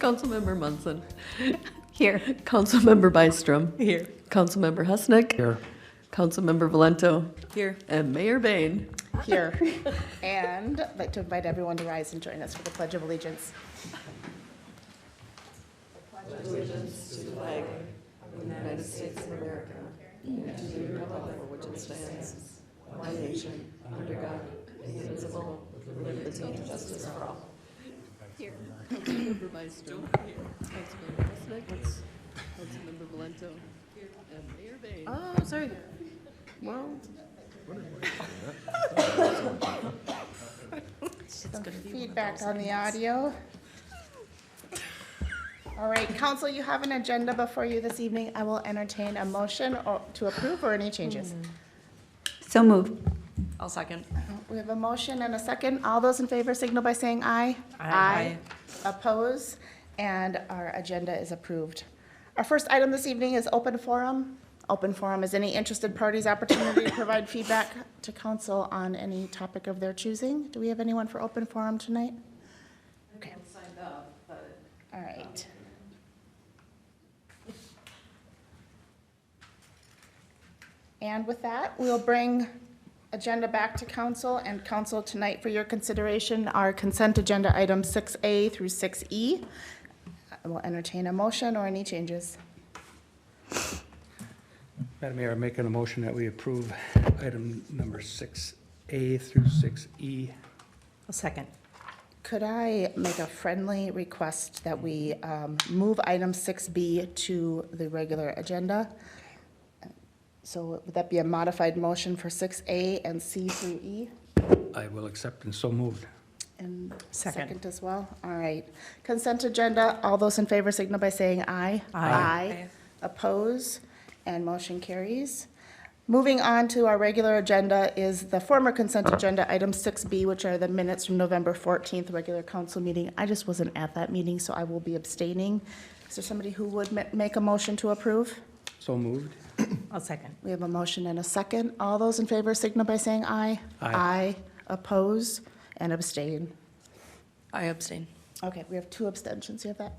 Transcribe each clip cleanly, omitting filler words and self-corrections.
Councilmember Munson. Here. Councilmember Byström. Here. Councilmember Husnick. Here. Councilmember Valento. Here. And Mayor Bain. Here. And I'd like to invite everyone to rise and join us for the Pledge of Allegiance. United States of America, and to the republic for which it stands, one nation, under God, indivisible, with liberty and justice for all. Here. Councilmember Byström. Councilmember Husnick. Councilmember Valento. And Mayor Bain. Oh, sorry. Well. Some feedback on the audio. All right, council, you have an agenda before you this evening. I will entertain a motion to approve or any changes. So moved. I'll second. We have a motion and a second. All those in favor signal by saying aye. Aye. Oppose, and our agenda is approved. Our first item this evening is open forum. Open forum is any interested party's opportunity to provide feedback to council on any topic of their choosing. Do we have anyone for open forum tonight? Okay. All right. And with that, we'll bring agenda back to council, and council tonight for your consideration are consent agenda items 6A through 6E. I will entertain a motion or any changes. Madam Mayor, I'm making a motion that we approve item number 6A through 6E. A second. Could I make a friendly request that we move item 6B to the regular agenda? So would that be a modified motion for 6A and C through E? I will accept and so moved. And Second. second as well? All right. Consent agenda, all those in favor signal by saying aye. Aye. Oppose, and motion carries. Moving on to our regular agenda is the former consent agenda, item 6B, which are the minutes from November 14th, regular council meeting. I just wasn't at that meeting, so I will be abstaining. Is there somebody who would make a motion to approve? So moved. I'll second. We have a motion and a second. All those in favor signal by saying aye. Aye. Oppose, and abstain. I abstain. Okay, we have 2 abstentions. You have that?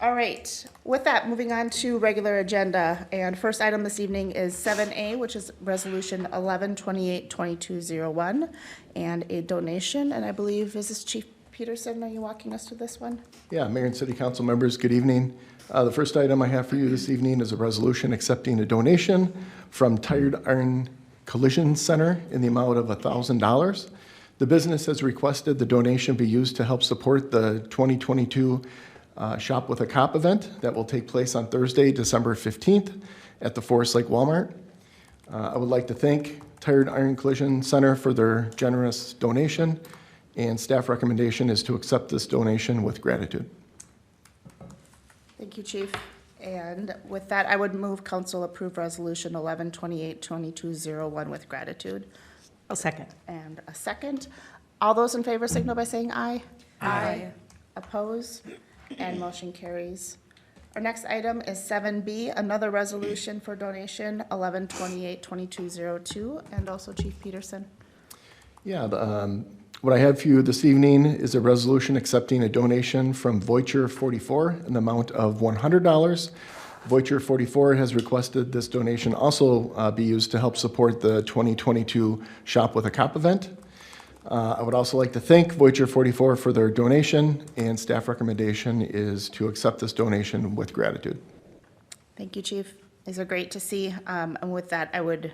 All right. With that, moving on to regular agenda. And first item this evening is 7A, which is Resolution 1128-2201, and a donation. And I believe, is this Chief Peterson? Are you walking us through this one? Yeah, Mayor and City Council members, good evening. The first item I have for you this evening is a resolution accepting a donation from Tired Iron Collision Center in the amount of $1,000. The business has requested the donation be used to help support the 2022 Shop with a Cop event that will take place on Thursday, December 15th at the Forest Lake Walmart. I would like to thank Tired Iron Collision Center for their generous donation, and staff recommendation is to accept this donation with gratitude. Thank you, Chief. And with that, I would move council approve Resolution 1128-2201 with gratitude. I'll second. And a second. All those in favor signal by saying aye. Aye. Oppose, and motion carries. Our next item is 7B, another resolution for donation, 1128-2202, and also Chief Peterson. Yeah, what I have for you this evening is a resolution accepting a donation from Voyager 44 in the amount of $100. Voyager 44 has requested this donation also be used to help support the 2022 Shop with a Cop event. I would also like to thank Voyager 44 for their donation, and staff recommendation is to accept this donation with gratitude. Thank you, Chief. These are great to see. And with that, I would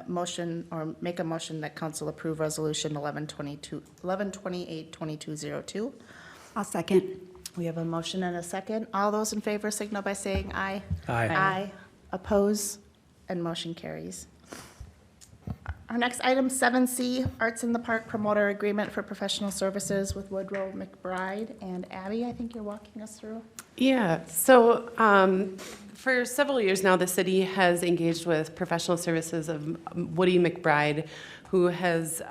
motion or make a motion that council approve resolution 1128-2202. I'll second. We have a motion and a second. All those in favor signal by saying aye. Aye. Aye. Oppose, and motion carries. Our next item, 7C, Arts in the Park Promoter Agreement for Professional Services with Woodrow McBride and Abby. I think you're walking us through. Yeah, so for several years now, the city has engaged with professional services of Woody McBride, who has,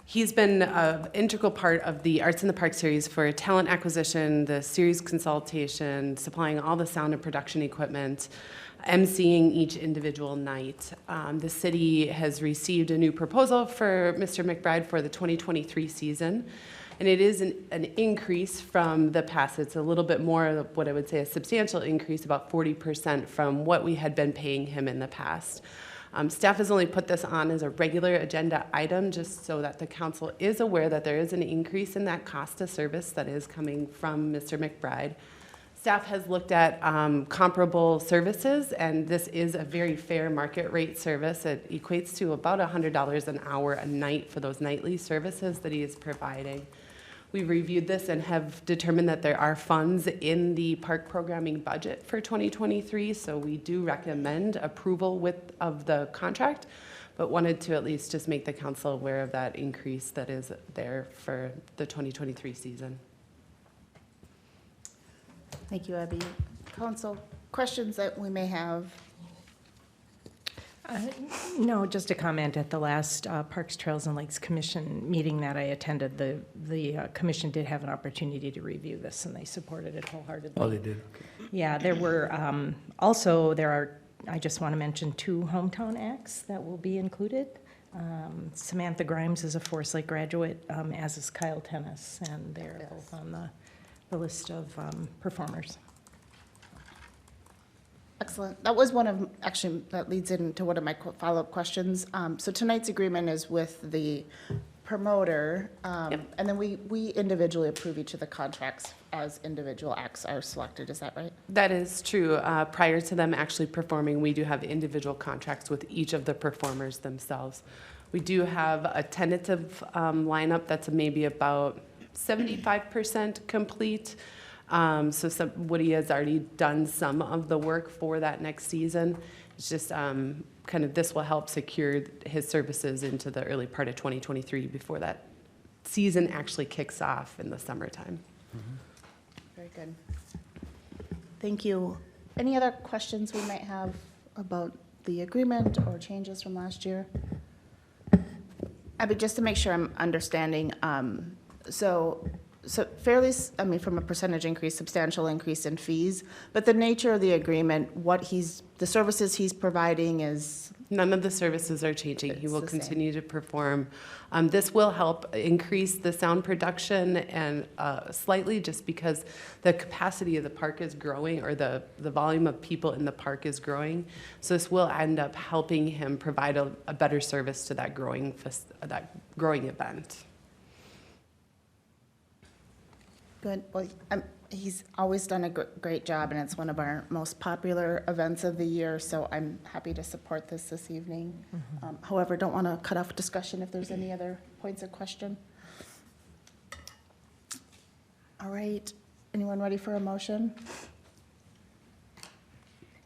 he's been an integral part of the Arts in the Park series for talent acquisition, the series consultation, supplying all the sound and production equipment, emceeing each individual night. The city has received a new proposal for Mr. McBride for the 2023 season. And it is an increase from the past. It's a little bit more of what I would say a substantial increase, about 40% from what we had been paying him in the past. Staff has only put this on as a regular agenda item just so that the council is aware that there is an increase in that cost of service that is coming from Mr. McBride. Staff has looked at comparable services, and this is a very fair market rate service. It equates to about $100 an hour a night for those nightly services that he is providing. We've reviewed this and have determined that there are funds in the park programming budget for 2023, so we do recommend approval of the contract, but wanted to at least just make the council aware of that increase that is there for the 2023 season. Thank you, Abby. Council, questions that we may have? No, just a comment. At the last Parks, Trails, and Lakes Commission meeting that I attended, the commission did have an opportunity to review this, and they supported it wholeheartedly. Oh, they did, okay. Yeah, there were, also, I just want to mention 2 hometown acts that will be included. Samantha Grimes is a Forest Lake graduate, as is Kyle Tennis, and they're both on the list of performers. Excellent. That was one of, actually, that leads into one of my follow-up questions. So tonight's agreement is with the promoter, Yep. and then we individually approve each of the contracts as individual acts are selected. Is that right? That is true. Prior to them actually performing, we do have individual contracts with each of the performers themselves. We do have a tentative lineup that's maybe about 75% complete. So Woody has already done some of the work for that next season. It's just kind of this will help secure his services into the early part of 2023 before that season actually kicks off in the summertime. Very good. Thank you. Any other questions we might have about the agreement or changes from last year? Abby, just to make sure I'm understanding, so fairly, I mean, from a percentage increase, substantial increase in fees, but the nature of the agreement, the services he's providing is, None of the services are changing. He It's will the same. continue to perform. This will help increase the sound production and slightly just because the capacity of the park is growing, or the volume of people in the park is growing. So this will end up helping him provide a better service to that growing event. good. Well, he's always done a great job, and it's one of our most popular events of the year, so I'm happy to support this evening. However, don't want to cut off discussion if there's any other points of question. All right, anyone ready for a motion?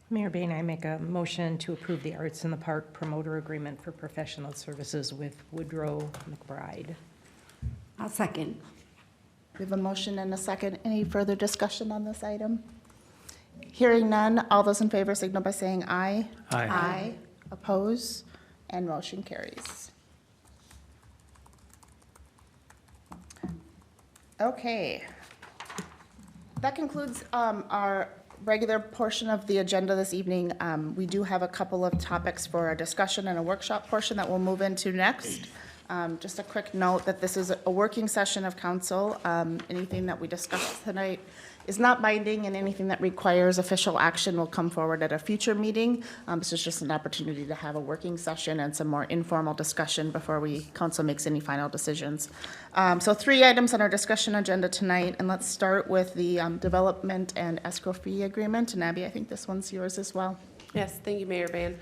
Mayor Bain, I make a motion to approve the Arts in the Park promoter agreement for professional services with Woodrow McBride. I'll second. We have a motion and a second. Any further discussion on this item? Hearing none, all those in favor signal by saying aye. Aye. Aye. Oppose, and motion carries. Okay. That concludes our regular portion of the agenda this evening. We do have a couple of topics for a discussion and a workshop portion that we'll move into next. Just a quick note that this is a working session of council. Anything that we discussed tonight is not binding, and anything that requires official action will come forward at a future meeting. This is just an opportunity to have a working session and some more informal discussion before council makes any final decisions. So 3 items on our discussion agenda tonight, and let's start with the development and escrow fee agreement. And Abby, I think this one's yours as well. Yes, thank you, Mayor Ban.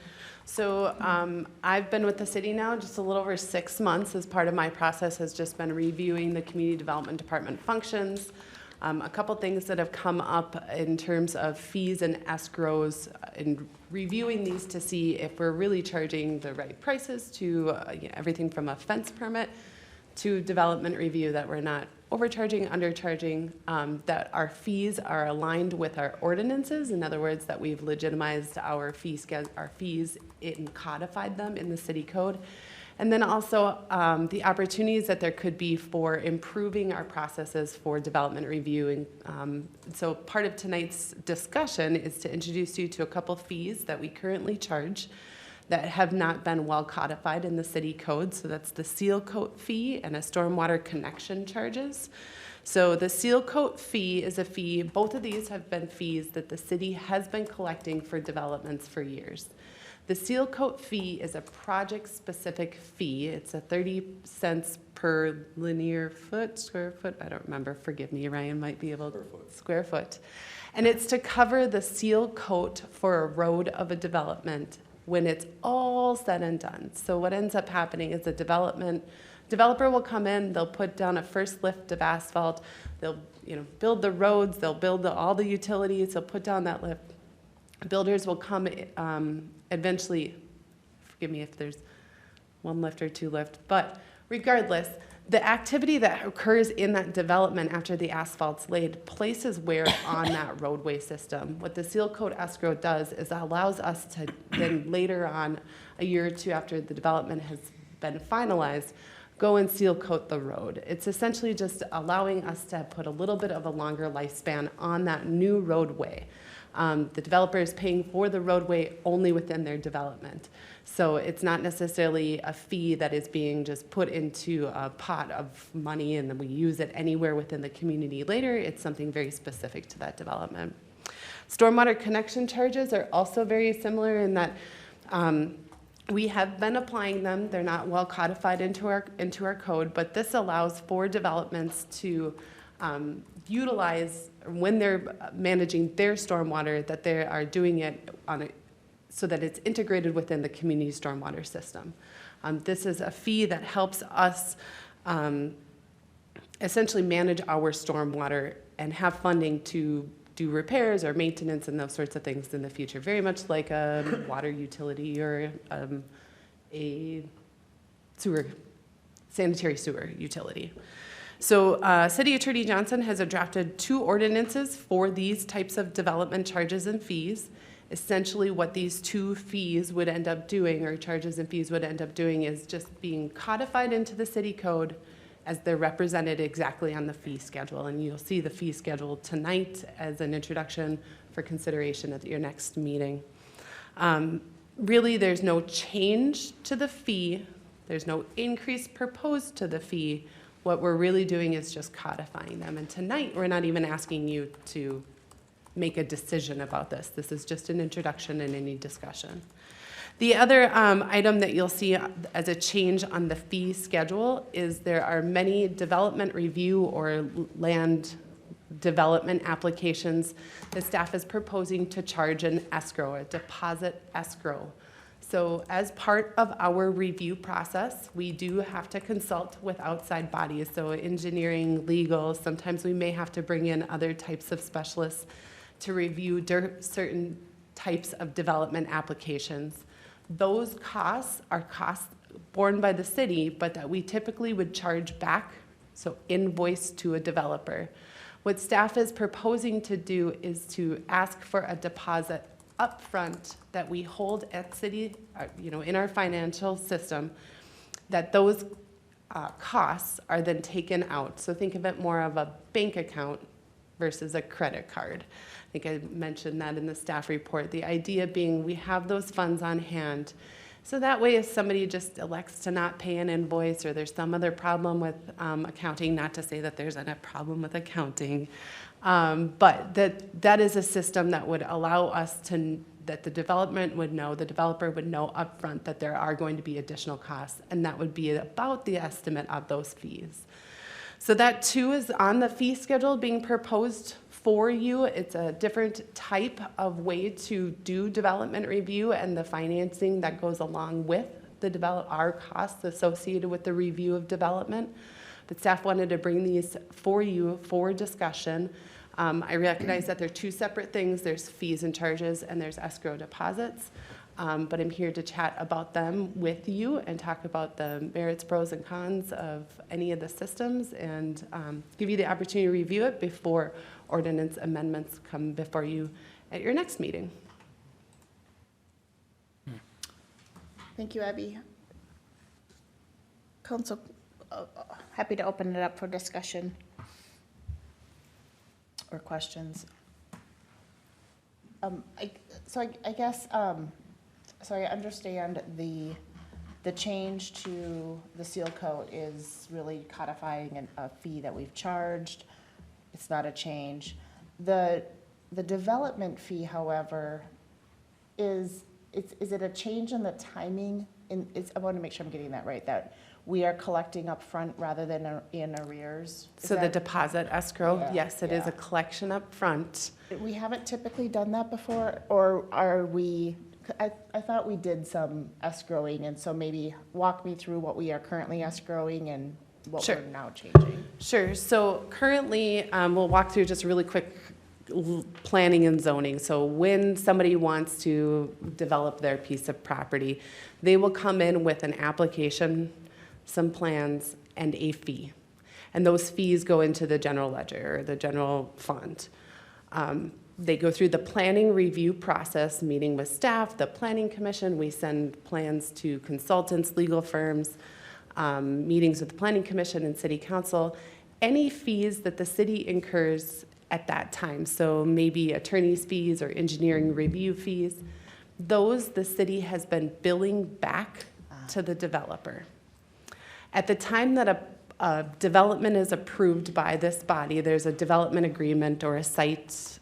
So I've been with the city now just a little over 6 months. As part of my process has just been reviewing the community development department functions. A couple things that have come up in terms of fees and escrows, and reviewing these to see if we're really charging the right prices to everything from a fence permit to development review, that we're not overcharging, undercharging, that our fees are aligned with our ordinances. In other words, that we've legitimized our fees and codified them in the city code. And then also the opportunities that there could be for improving our processes for development review. And so part of tonight's discussion is to introduce you to a couple fees that we currently charge that have not been well codified in the city code. So that's the seal coat fee and a stormwater connection charges. So the seal coat fee is a fee, both of these have been fees that the city has been collecting for developments for years. The seal coat fee is a project-specific fee. It's a 30 cents per linear foot, square foot, I don't remember, forgive me, Ryan might be able to. Square foot. And it's to cover the seal coat for a road of a development when it's all said and done. So what ends up happening is the developer will come in, they'll put down a first lift of asphalt, they'll build the roads, they'll build all the utilities, they'll put down that lift. Builders will come eventually, forgive me if there's one lift or two lift, but regardless, the activity that occurs in that development after the asphalt's laid places wear on that roadway system. What the seal coat escrow does is it allows us to then later on, a year or two after the development has been finalized, go and seal coat the road. It's essentially just allowing us to put a little bit of a longer lifespan on that new roadway. The developer is paying for the roadway only within their development. So it's not necessarily a fee that is being just put into a pot of money and then we use it anywhere within the community later. It's something very specific to that development. Stormwater connection charges are also very similar in that we have been applying them. They're not well codified into our code, but this allows for developments to utilize when they're managing their stormwater, that they are doing it so that it's integrated within the community stormwater system. This is a fee that helps us essentially manage our stormwater and have funding to do repairs or maintenance and those sorts of things in the future, very much like a water utility or a sanitary sewer utility. So City Attorney Johnson has drafted 2 ordinances for these types of development charges and fees. Essentially what these 2 fees would end up doing, or charges and fees would end up doing, is just being codified into the city code as they're represented exactly on the fee schedule. And you'll see the fee schedule tonight as an introduction for consideration at your next meeting. Really, there's no change to the fee. There's no increase proposed to the fee. What we're really doing is just codifying them. And tonight, we're not even asking you to make a decision about this. This is just an introduction and any discussion. The other item that you'll see as a change on the fee schedule is there are many development review or land development applications the staff is proposing to charge an escrow, a deposit escrow. So as part of our review process, we do have to consult with outside bodies, so engineering, legal, sometimes we may have to bring in other types of specialists to review certain types of development applications. Those costs are costs borne by the city, but that we typically would charge back, so invoice to a developer. What staff is proposing to do is to ask for a deposit upfront that we hold at city, in our financial system, that those costs are then taken out. So think of it more of a bank account versus a credit card. I think I mentioned that in the staff report. The idea being we have those funds on hand. So that way if somebody just elects to not pay an invoice or there's some other problem with accounting, not to say that there's a problem with accounting, but that is a system that would allow us that the development would know, the developer would know upfront that there are going to be additional costs, and that would be about the estimate of those fees. So that too is on the fee schedule being proposed for you. It's a different type of way to do development review and the financing that goes along with our costs associated with the review of development. But staff wanted to bring these for you for discussion. I recognize that they're 2 separate things. There's fees and charges and there's escrow deposits. But I'm here to chat about them with you and talk about the merits, pros, and cons of any of the systems and give you the opportunity to review it before ordinance amendments come before you at your next meeting. Thank you, Abby. Council, happy to open it up for discussion or questions. I guess so I understand the change to the seal coat is really codifying a fee that we've charged. It's not a change. The development fee, however, is it a change in the timing? I want to make sure I'm getting that right, that we are collecting up front rather than in arrears? Is So the that- deposit escrow, Yeah, yes, it is yeah. a collection up front. We haven't typically done that before, or are we, I thought we did some escrowing, and so maybe walk me through what we are currently escrowing and what Sure. we're now changing. Sure, so currently, we'll walk through just a really quick planning and zoning. So when somebody wants to develop their piece of property, they will come in with an application, some plans, and a fee. And those fees go into the general ledger, or the general fund. They go through the planning review process, meeting with staff, the planning commission. We send plans to consultants, legal firms, meetings with the planning commission and city council. Any fees that the city incurs at that time, so maybe attorney's fees or engineering review fees, those the city has been billing back to the developer. At the time that a development is approved by this body, there's a development agreement or a site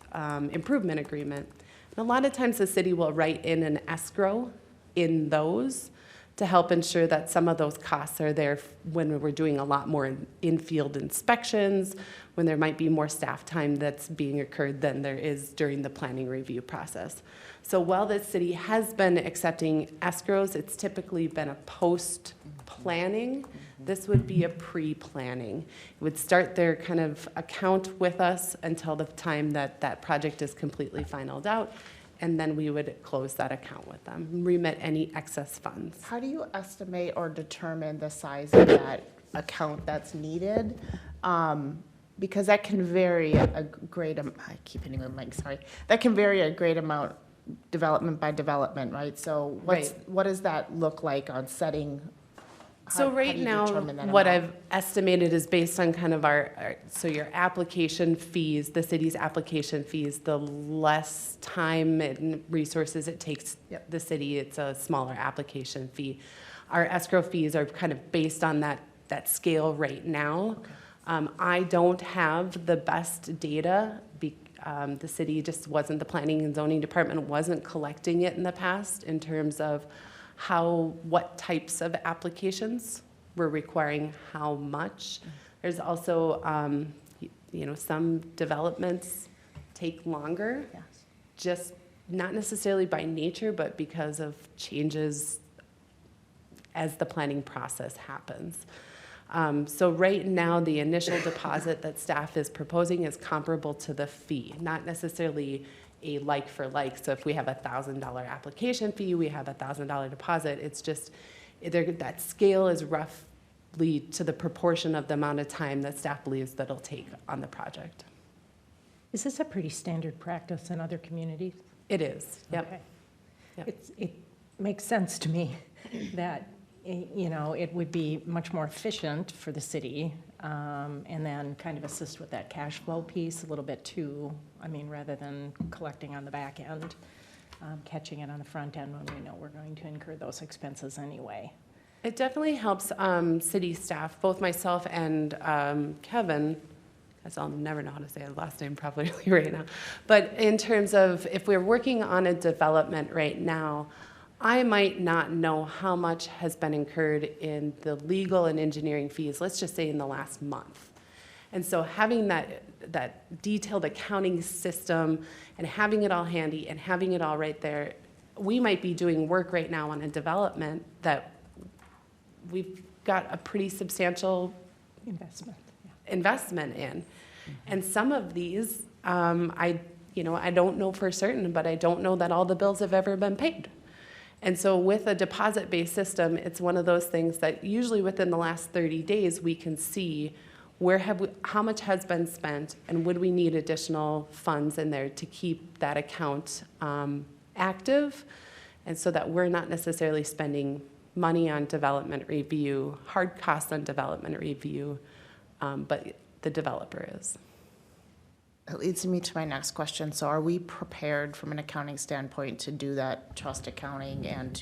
improvement agreement. And a lot of times the city will write in an escrow in those to help ensure that some of those costs are there when we're doing a lot more in-field inspections, when there might be more staff time that's being incurred than there is during the planning review process. So while the city has been accepting escrows, it's typically been a post-planning. This would be a pre-planning. It would start their kind of account with us until the time that that project is completely finalized out, and then we would close that account with them, remit any excess funds. How do you estimate or determine the size of that account that's needed? Because that can vary a great, I keep hitting the mic, sorry. That can vary a great amount, development by development, right? So what does that look like on setting? So how right do you now, determine that what amount? I've estimated is based on kind of so your application fees, the city's application fees, the less time and resources it takes the city, it's a smaller application fee. Our escrow fees are kind of based on that scale right now. I don't have the best data. The city just wasn't, the planning and zoning department wasn't collecting it in the past in terms of what types of applications were requiring how much. There's also, some developments take longer, Yes. just not necessarily by nature, but because of changes as the planning process happens. So right now, the initial deposit that staff is proposing is comparable to the fee, not necessarily a like for like. So if we have a $1,000 application fee, we have a $1,000 deposit. It's just, that scale is roughly to the proportion of the amount of time that staff believes that it'll take on the project. Is this a pretty standard practice in other communities? It is, yep. Okay. Yep. It makes sense to me that, it would be much more efficient for the city, and then kind of assist with that cash flow piece a little bit too. I mean, rather than collecting on the back end, catching it on the front end when we know we're going to incur those expenses anyway. It definitely helps city staff, both myself and Kevin, as I'll never know how to say his last name properly right now. But in terms of if we're working on a development right now, I might not know how much has been incurred in the legal and engineering fees, let's just say in the last month. And so having that detailed accounting system and having it all handy and having it all right there, we might be doing work right now on a development that we've got a pretty substantial investment in. And some of these, I don't know for certain, but I don't know that all the bills have ever been paid. And so with a deposit-based system, it's one of those things that usually within the last 30 days, we can see how much has been spent, and would we need additional funds in there to keep that account active, and so that we're not necessarily spending money on development review, hard costs on development review, but the developer is. That leads me to my next question. So are we prepared from an accounting standpoint to do that trust accounting and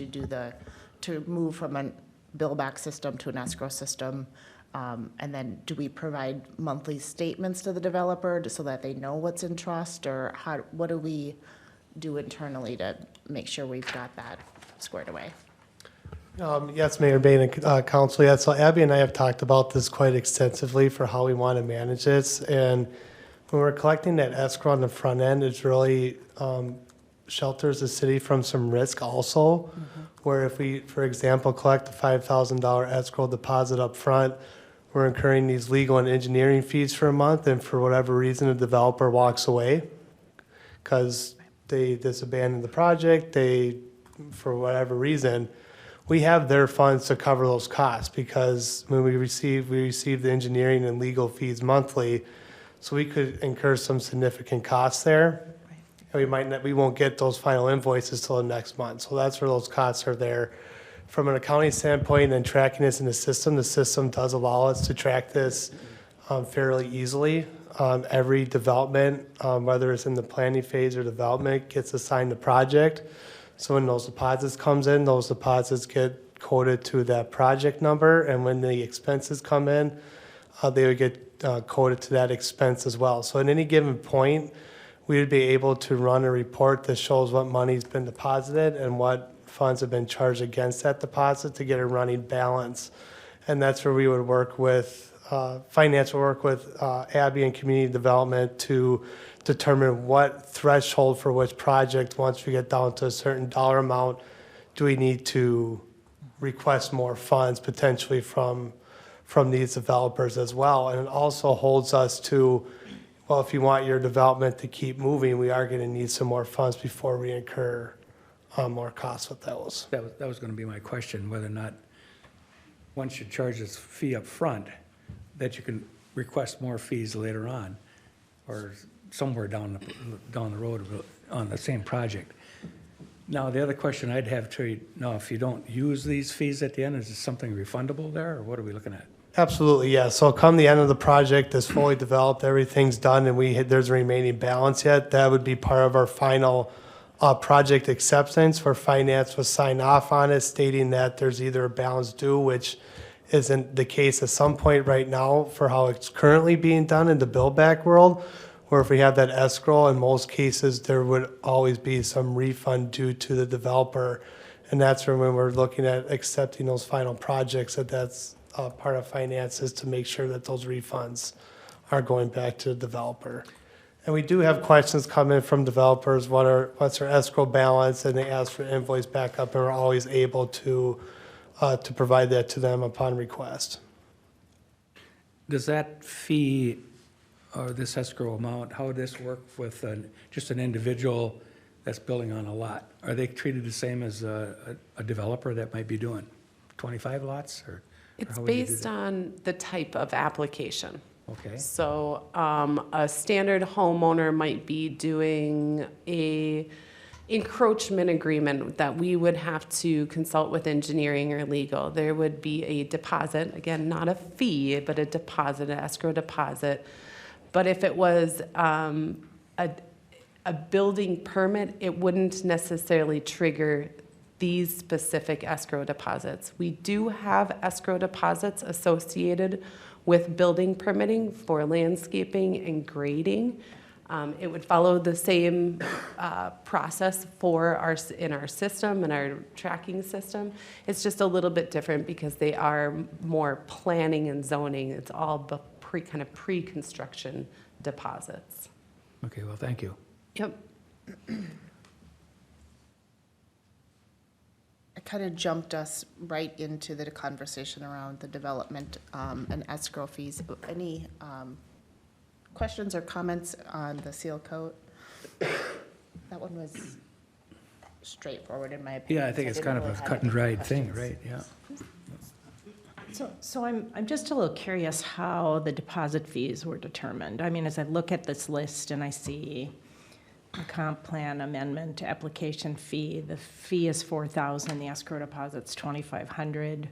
to move from a bill back system to an escrow system? And then do we provide monthly statements to the developer so that they know what's in trust? Or what do we do internally to make sure we've got that squared away? Yes, Mayor Bain and Council. Yeah, so Abby and I have talked about this quite extensively for how we want to manage this. And when we're collecting that escrow on the front end, it really shelters the city from some risk also. Where if we, for example, collect a $5,000 escrow deposit up front, we're incurring these legal and engineering fees for a month, and for whatever reason, the developer walks away because they disabandoned the project, for whatever reason, we have their funds to cover those costs, because when we receive the engineering and legal fees monthly, so we could incur some significant costs there. And we won't get those final invoices till the next month. So that's where those costs are there. From an accounting standpoint and tracking this in the system does allow us to track this fairly easily. Every development, whether it's in the planning phase or development, gets assigned the project. So when those deposits comes in, those deposits get coded to that project number, and when the expenses come in, they would get coded to that expense as well. So at any given point, we would be able to run a report that shows what money's been deposited and what funds have been charged against that deposit to get a running balance. And that's where we would work with, finance will work with Abby and community development to determine what threshold for which project, once we get down to a certain dollar amount, do we need to request more funds potentially from these developers as well. And it also holds us to, well, if you want your development to keep moving, we are going to need some more funds before we incur more costs with those. That was going to be my question, whether or not, once you charge this fee up front, that you can request more fees later on, or somewhere down the road on the same project. Now, the other question I'd have to you, now, if you don't use these fees at the end, is it something refundable there, or what are we looking at? Absolutely, yeah. So come the end of the project, it's fully developed, everything's done, and there's a remaining balance yet, that would be part of our final project acceptance, where finance was signed off on it, stating that there's either a balance due, which isn't the case at some point right now for how it's currently being done in the build back world, where if we have that escrow, in most cases, there would always be some refund due to the developer. And that's when we're looking at accepting those final projects, that's part of finances to make sure that those refunds are going back to the developer. And we do have questions come in from developers, what's their escrow balance, and they ask for invoice backup, and we're always able to provide that to them upon request. Does that fee or this escrow amount, how would this work with just an individual that's building on a lot? Are they treated the same as a developer that might be doing 25 lots, or It's how would you do based that? on the type of application. Okay, So a standard homeowner might be doing a encroachment agreement that we would have to consult with engineering or legal. There would be a deposit, again, not a fee, but a deposit, an escrow deposit. But if it was a building permit, it wouldn't necessarily trigger these specific escrow deposits. We do have escrow deposits associated with building permitting for landscaping and grading. It would follow the same process in our system and our tracking system. It's just a little bit different because they are more planning and zoning. It's all kind of pre-construction deposits. okay, well, thank you. Yep. It kind of jumped us right into the conversation around the development and escrow fees. Any questions or comments on the seal coat? That one was straightforward in my opinion. Yeah, I think it's didn't kind of really a have cut and any dried thing, questions. right, yeah. So I'm just a little curious how the deposit fees were determined. I mean, as I look at this list and I see a comp plan amendment application fee, the fee is $4,000, the escrow deposit's $2,500.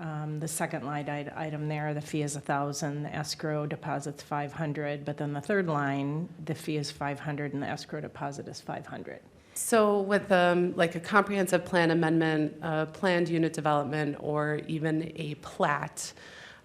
The second line item there, the fee is 1,000, the escrow deposit's 500, but then the third line, the fee is 500 and the escrow deposit is 500. So with like a comprehensive plan amendment, planned unit development, or even a plat,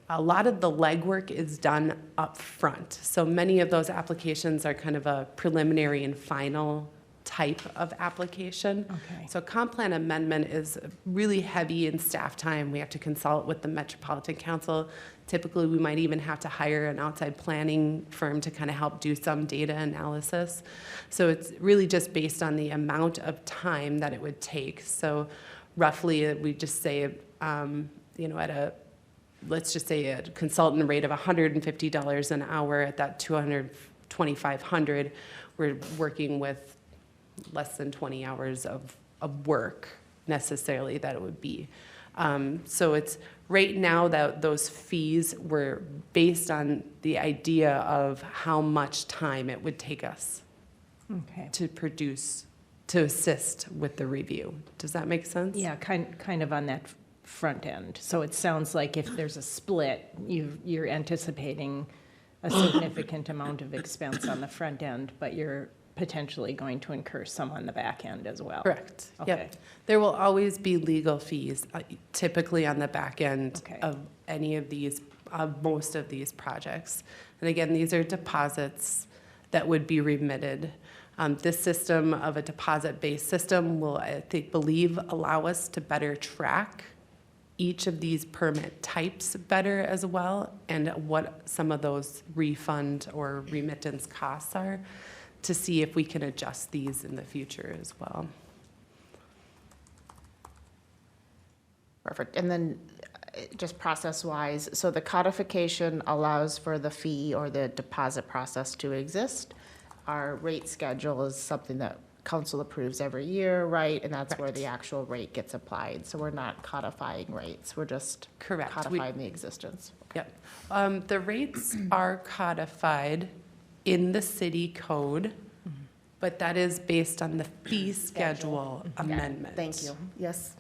a lot of the legwork is done up front. So many of those applications are kind of a preliminary and final type of application. Okay. So comp plan amendment is really heavy in staff time. We have to consult with the Metropolitan Council. Typically, we might even have to hire an outside planning firm to kind of help do some data analysis. So it's really just based on the amount of time that it would take. So roughly, we just say, let's just say a consultant rate of $150 an hour at that $2,500, we're working with less than 20 hours of work necessarily that it would be. So it's right now that those fees were based on the idea of how much time it would take us Okay. to produce, to assist with the review. Does that make sense? Yeah, kind of on that front end. So it sounds like if there's a split, you're anticipating a significant amount of expense on the front end, but you're potentially going to incur some on the back end as well. Correct. Okay. Yep. There will always be legal fees, typically on the back end Okay. of any of these, most of these projects. And again, these are deposits that would be remitted. This system of a deposit-based system will, believe, allow us to better track each of these permit types better as well, and what some of those refund or remittance costs are, to see if we can adjust these in the future as well. Perfect. And then just process-wise, so the codification allows for the fee or the deposit process to exist. Our rate schedule is something that council approves every year, right? And that's where the actual rate gets applied. So we're not codifying rates, we're just Correct. codifying the existence. Yep. The rates are codified in the city code, but that is based on the fee schedule amendment. Thank you. Yes.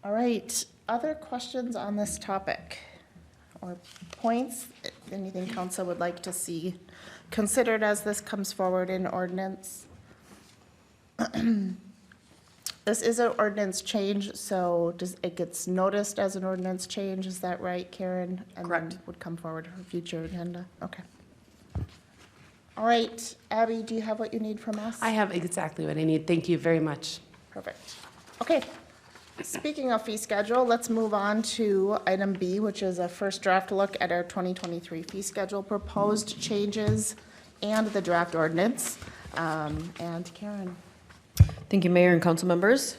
All right, other questions on this topic or points? Anything council would like to see considered as this comes forward in ordinance? This is an ordinance change, so it gets noticed as an ordinance change, is that right, Karen? And Correct. then would come forward for future agenda? Okay. All right, Abby, do you have what you need from us? I have exactly what I need. Thank you very much. Perfect. Okay. Speaking of fee schedule, let's move on to item B, which is a first draft look at our 2023 fee schedule, proposed changes, and the draft ordinance. And Karen. Thank you, Mayor and council members.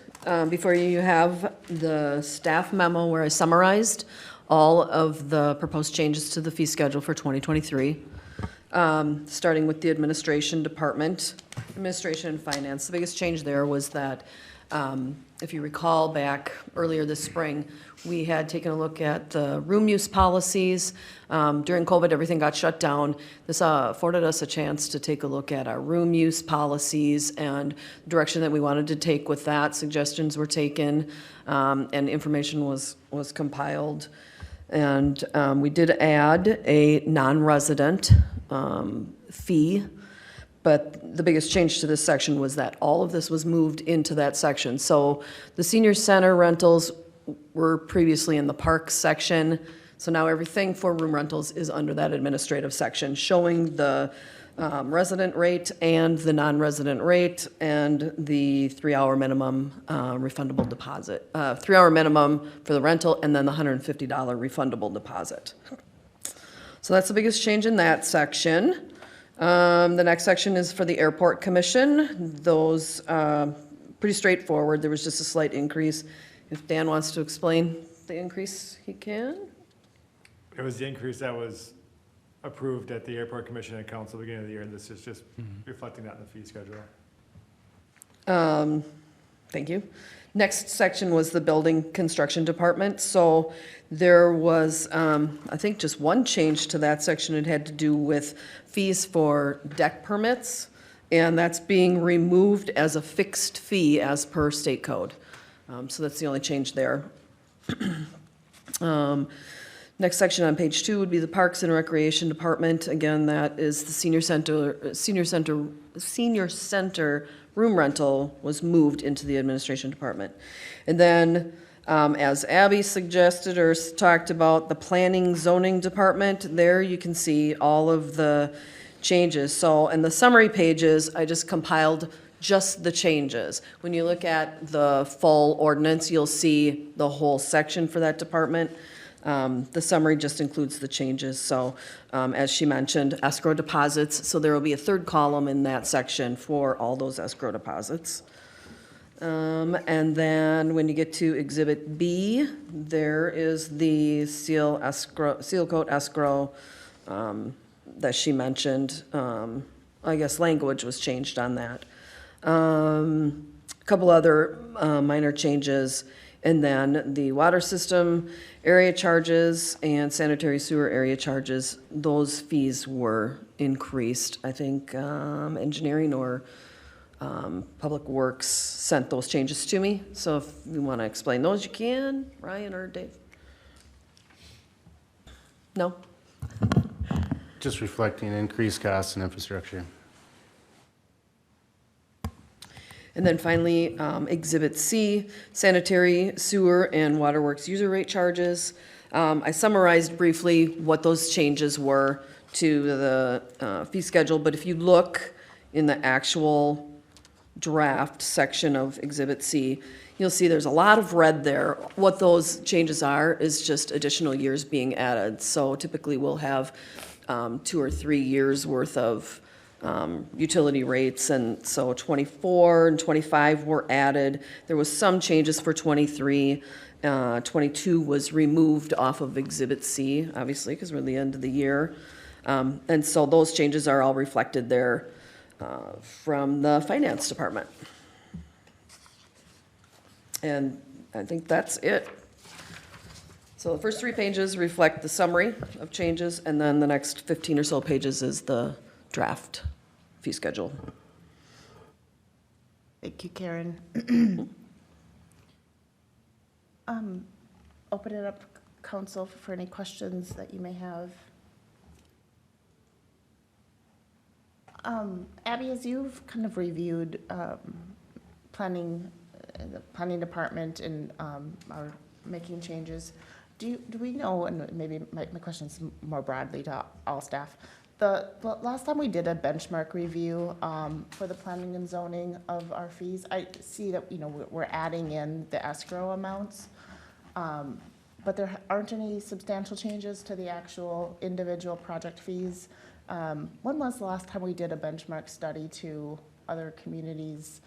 Before you have the staff memo where I summarized all of the proposed changes to the fee schedule for 2023. Starting with the administration department, administration and finance. The biggest change there was that, if you recall back earlier this spring, we had taken a look at the room use policies. During COVID, everything got shut down. This afforded us a chance to take a look at our room use policies and direction that we wanted to take with that. Suggestions were taken, and information was compiled. And we did add a non-resident fee, but the biggest change to this section was that all of this was moved into that section. So the senior center rentals were previously in the park section, so now everything for room rentals is under that administrative section, showing the resident rate and the non-resident rate and the 3-hour minimum refundable deposit. 3-hour minimum for the rental and then the $150 refundable deposit. So that's the biggest change in that section. The next section is for the airport commission. Those, pretty straightforward. There was just a slight increase. If Dan wants to explain the increase, he can. It was the increase that was approved at the airport commission and council beginning of the year, and this is just reflecting that in the fee schedule. Thank you. Next section was the building construction department. So there was, I think, just one change to that section. It had to do with fees for deck permits, and that's being removed as a fixed fee as per state code. So that's the only change there. Next section on page 2 would be the Parks and Recreation Department. Again, that is the senior center room rental was moved into the Administration Department. And then, as Abby suggested or talked about, the Planning Zoning Department, there you can see all of the changes. So in the summary pages, I just compiled just the changes. When you look at the full ordinance, you'll see the whole section for that department. The summary just includes the changes. So, as she mentioned, escrow deposits, so there will be a third column in that section for all those escrow deposits. And then when you get to Exhibit B, there is the seal coat escrow, that she mentioned. I guess language was changed on that. A couple other, minor changes. And then the water system area charges and sanitary sewer area charges, those fees were increased. I think engineering or Public Works sent those changes to me. So if you want to explain those, you can, Ryan or Dave. No? Just reflecting increased costs and infrastructure. And then finally, Exhibit C, sanitary, sewer, and waterworks user rate charges. I summarized briefly what those changes were to the fee schedule, but if you look in the actual draft section of Exhibit C, you'll see there's a lot of red there. What those changes are is just additional years being added. So typically we'll have 2 or 3 years worth of utility rates, and so 24 and 25 were added. There was some changes for 23. 22 was removed off of Exhibit C, obviously, because we're at the end of the year. And so those changes are all reflected there from the Finance Department. And I think that's it. So the first 3 pages reflect the summary of changes, and then the next 15 or so pages is the draft fee schedule. Thank you, Karen. Open it up, council, for any questions that you may have. Abby, as you've kind of reviewed planning, the planning department and are making changes, do we know, and maybe my question is more broadly to all staff, the last time we did a benchmark review for the planning and zoning of our fees, I see that, you know, we're adding in the escrow amounts, but there aren't any substantial changes to the actual individual project fees. When was the last time we did a benchmark study to other communities?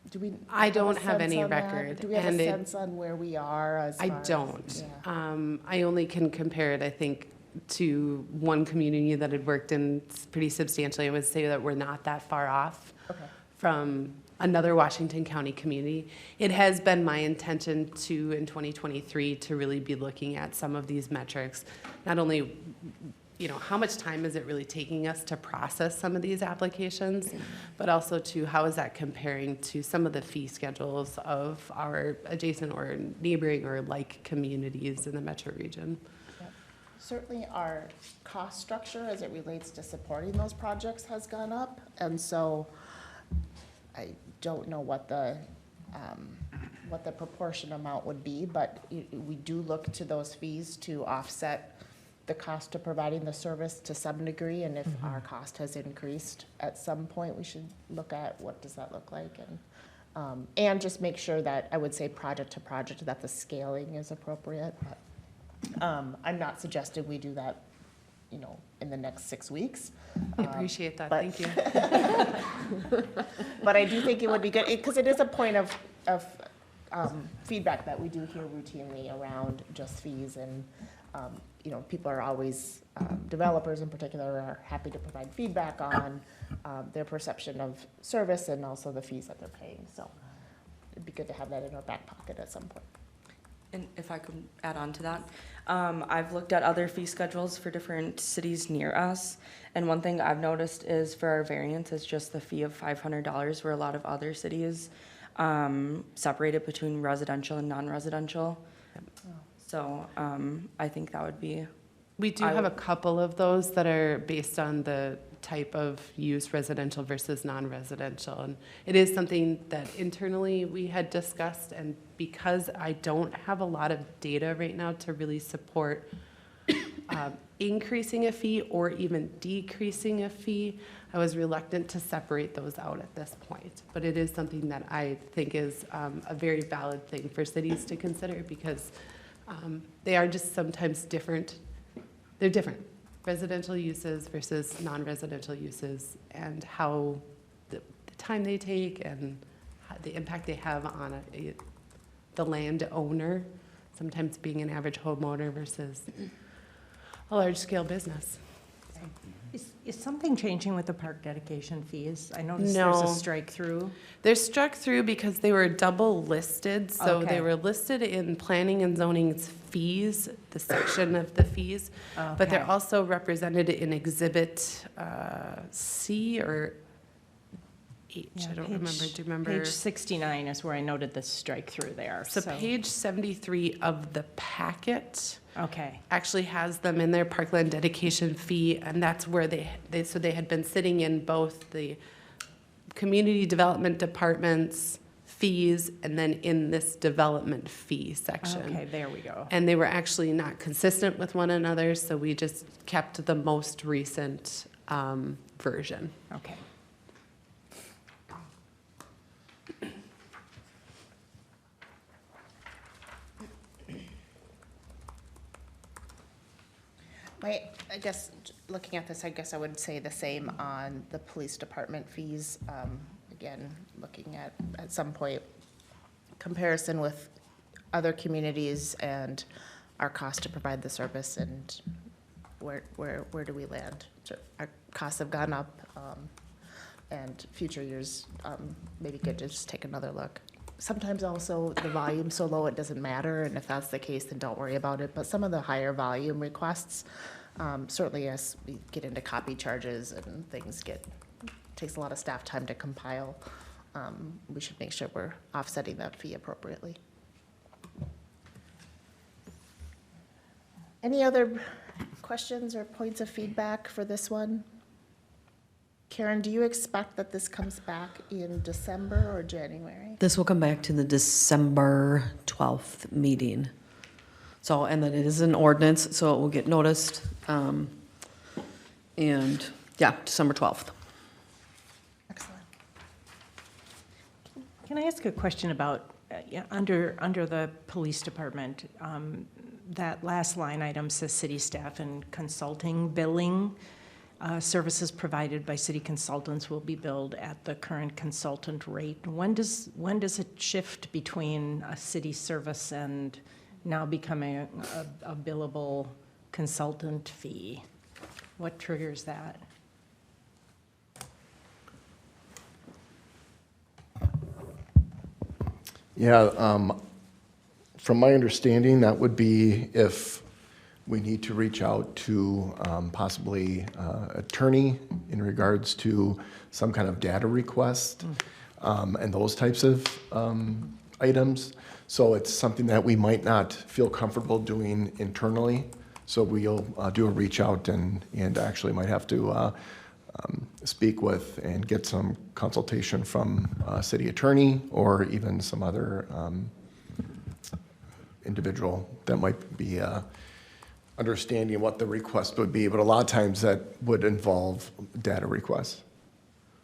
Do we? I don't a have sense any on that? record, Do we have a and it- sense on where we are as I far as- don't. yeah. I only can compare it, I think, to one community that had worked in pretty substantially. I would say that we're not that far off Okay. from another Washington County community. It has been my intention to, in 2023, to really be looking at some of these metrics, not only, you know, how much time is it really taking us to process some of these applications, but also to how is that comparing to some of the fee schedules of our adjacent or neighboring or like communities in the metro region. Yep. Certainly our cost structure as it relates to supporting those projects has gone up, and so I don't know what the proportion amount would be, but we do look to those fees to offset the cost of providing the service to some degree, and if our cost has increased at some point, we should look at what does that look like, and just make sure that, I would say project to project, that the scaling is appropriate. But, I'm not suggesting we do that, you know, in the next 6 weeks. I appreciate that, but- thank you. But I do think it would be good, because it is a point of feedback that we do hear routinely around just fees, and, you know, people are always, developers in particular, are happy to provide feedback on their perception of service and also the fees that they're paying, so it'd be good to have that in our back pocket at some point. And if I could add on to that, I've looked at other fee schedules for different cities near us, and one thing I've noticed is for our variance is just the fee of $500, where a lot of other cities separated between residential and non-residential. So I think that would be, We do I have a would- couple of those that are based on the type of use, residential versus non-residential. And it is something that internally we had discussed, and because I don't have a lot of data right now to really support increasing a fee or even decreasing a fee, I was reluctant to separate those out at this point. But it is something that I think is a very valid thing for cities to consider, because they are just sometimes different. They're different, residential uses versus non-residential uses, and how the time they take and the impact they have on the landowner, sometimes being an average homeowner versus a large-scale business. Is something changing with the park dedication fees? I noticed there's No. a strike through. They're struck through because they were double listed, so Okay. they were listed in planning and zoning's fees, the section of the fees, but they're Okay. also represented in Exhibit C or H, Yeah, I don't remember, do you remember? Page 69 is where I noted the strike through there, So page 73 of the packet Okay, actually has them in their parkland dedication fee, and that's where they had been sitting in both the community development department's fees and then in this development fee section. okay, there we go. And they were actually not consistent with one another, so we just kept the most recent version. Okay. I guess, looking at this, I guess I would say the same on the police department fees. Again, looking at some point, comparison with other communities and our cost to provide the service, and where do we land? So our costs have gone up, and future years, maybe good to just take another look. Sometimes also the volume's so low it doesn't matter, and if that's the case, then don't worry about it. But some of the higher volume requests, certainly as we get into copy charges and things takes a lot of staff time to compile, we should make sure we're offsetting that fee appropriately. Any other questions or points of feedback for this one? Karen, do you expect that this comes back in December or January? This will come back to the December 12th meeting. So, and then it is an ordinance, so it will get noticed. And, yeah, December 12th. Excellent. Can I ask a question about, under the police department, that last line item says city staff and consulting billing. Services provided by city consultants will be billed at the current consultant rate. When does it shift between a city service and now becoming a billable consultant fee? What triggers that? Yeah, from my understanding, that would be if we need to reach out to possibly attorney in regards to some kind of data request and those types of items. So it's something that we might not feel comfortable doing internally. So we'll do a reach out and actually might have to speak with and get some consultation from a city attorney or even some other individual that might be understanding what the request would be, but a lot of times that would involve data requests.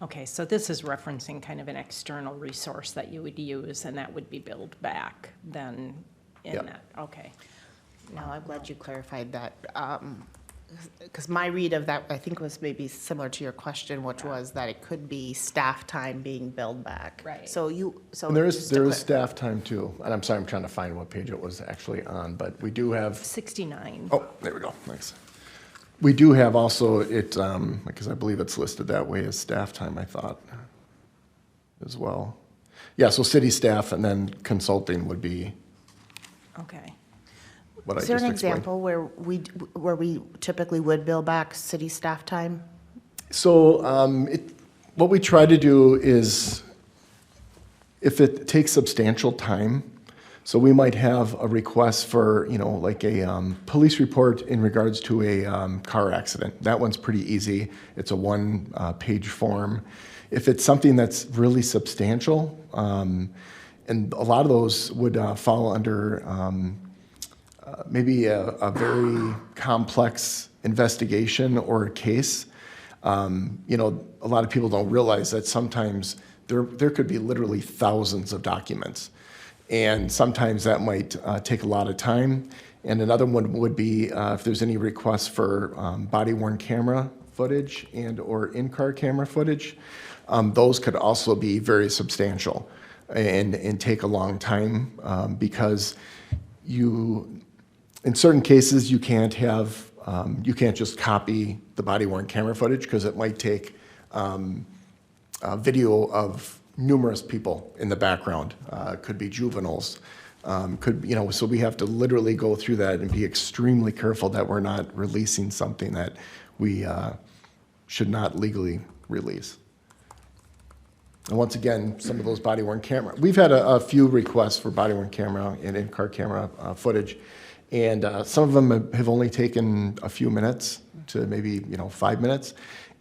Okay, so this is referencing kind of an external resource that you would use, and that would be billed back then in Yep. that, okay. No, I'm glad you clarified that, because my read of that, I think, was maybe similar to your question, which was that it could be staff time being billed back. Right. So And there just to is clar- staff time too, and I'm sorry, I'm trying to find what page it was actually on, but we do have, 69. oh, there we go, thanks. We do have also it, because I believe it's listed that way as staff time, I thought, as well. Yeah, so city staff and then consulting would be Okay. what I Is there just an explained. example where we typically would bill back city staff time? So what we try to do is if it takes substantial time, so we might have a request for, like a police report in regards to a car accident. That one's pretty easy. It's a one-page form. If it's something that's really substantial, and a lot of those would fall under maybe a very complex investigation or a case. A lot of people don't realize that sometimes there could be literally thousands of documents. And sometimes that might take a lot of time. And another one would be if there's any requests for body-worn camera footage and or in-car camera footage. Those could also be very substantial and take a long time because in certain cases, you can't just copy the body-worn camera footage because it might take a video of numerous people in the background. Could be juveniles. So we have to literally go through that and be extremely careful that we're not releasing something that we should not legally release. And once again, some of those body-worn camera, we've had a few requests for body-worn camera and in-car camera footage, and some of them have only taken a few minutes to maybe 5 minutes.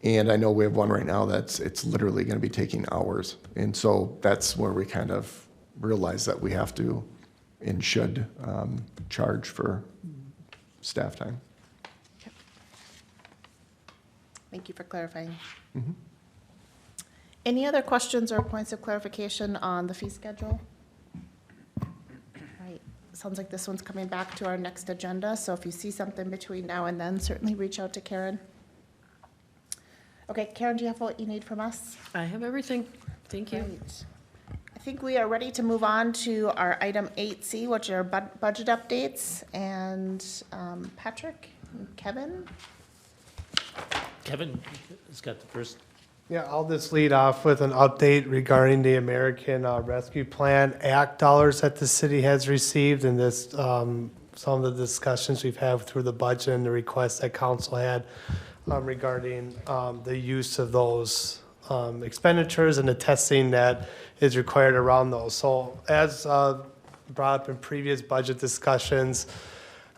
And I know we have one right now it's literally going to be taking hours. And so that's where we kind of realize that we have to and should charge for staff time. Thank you for clarifying. Any other questions or points of clarification on the fee schedule? All right, sounds like this one's coming back to our next agenda, so if you see something between now and then, certainly reach out to Karen. Okay, Karen, do you have what you need from us? I have everything. Thank you. Great. I think we are ready to move on to our item 8C, which are budget updates, and Patrick and Kevin. Kevin has got the first. Yeah, I'll just lead off with an update regarding the American Rescue Plan Act dollars that the city has received, and this, some of the discussions we've had through the budget and the requests that council had regarding the use of those expenditures and the testing that is required around those. So as brought up in previous budget discussions,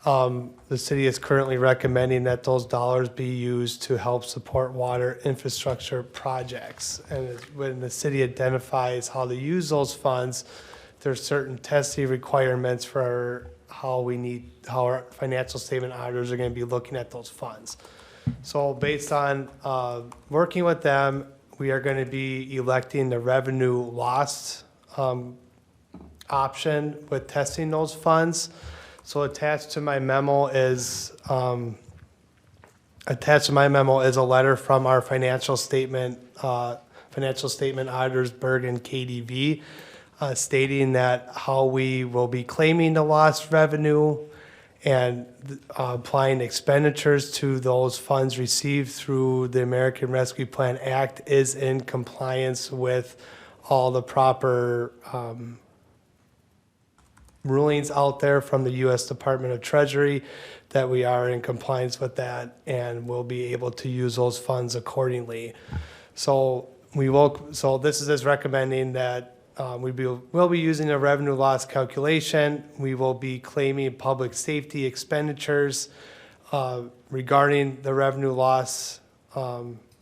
the city is currently recommending that those dollars be used to help support water infrastructure projects. And when the city identifies how to use those funds, there's certain testing requirements for how our financial statement auditors are going to be looking at those funds. So based on working with them, we are going to be electing the revenue loss option with testing those funds. So attached to my memo is a letter from our financial statement auditors, Berg and KDV, stating that how we will be claiming the lost revenue and applying expenditures to those funds received through the American Rescue Plan Act is in compliance with all the proper rulings out there from the U.S. Department of Treasury, that we are in compliance with that and will be able to use those funds accordingly. So this is just recommending that we'll be using a revenue loss calculation. We will be claiming public safety expenditures regarding the revenue loss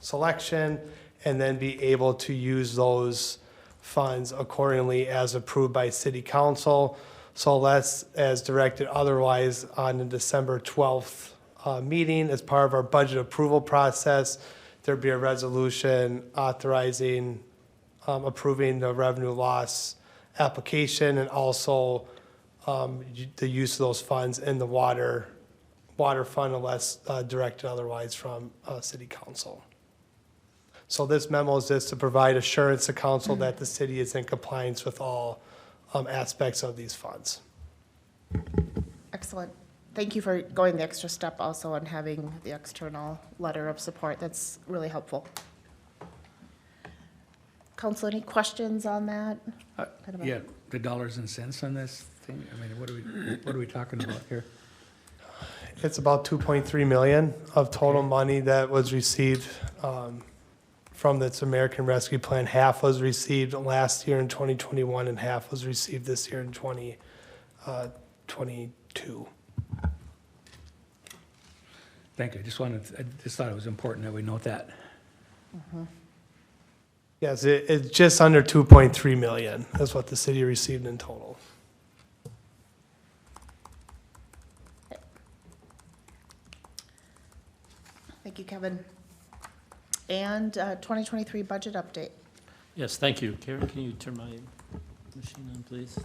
selection, and then be able to use those funds accordingly as approved by City Council. So unless as directed otherwise on the December 12th meeting, as part of our budget approval process, there'd be a resolution authorizing approving the revenue loss application, and also the use of those funds in the water fund unless directed otherwise from City Council. So this memo is just to provide assurance to council that the city is in compliance with all aspects of these funds. Excellent. Thank you for going the extra step also and having the external letter of support. That's really helpful. Council, any questions on that? Yeah, the dollars and cents on this thing, I mean, what are we talking about here? It's about 2.3 million of total money that was received from this American Rescue Plan. Half was received last year in 2021 and half was received this year in 2022. Thank you. I just thought it was important that we note that. Yes, it's just under 2.3 million. That's what the city received in total. Thank you, Kevin. And 2023 budget update. Yes, thank you. Karen, can you turn my machine on, please? Did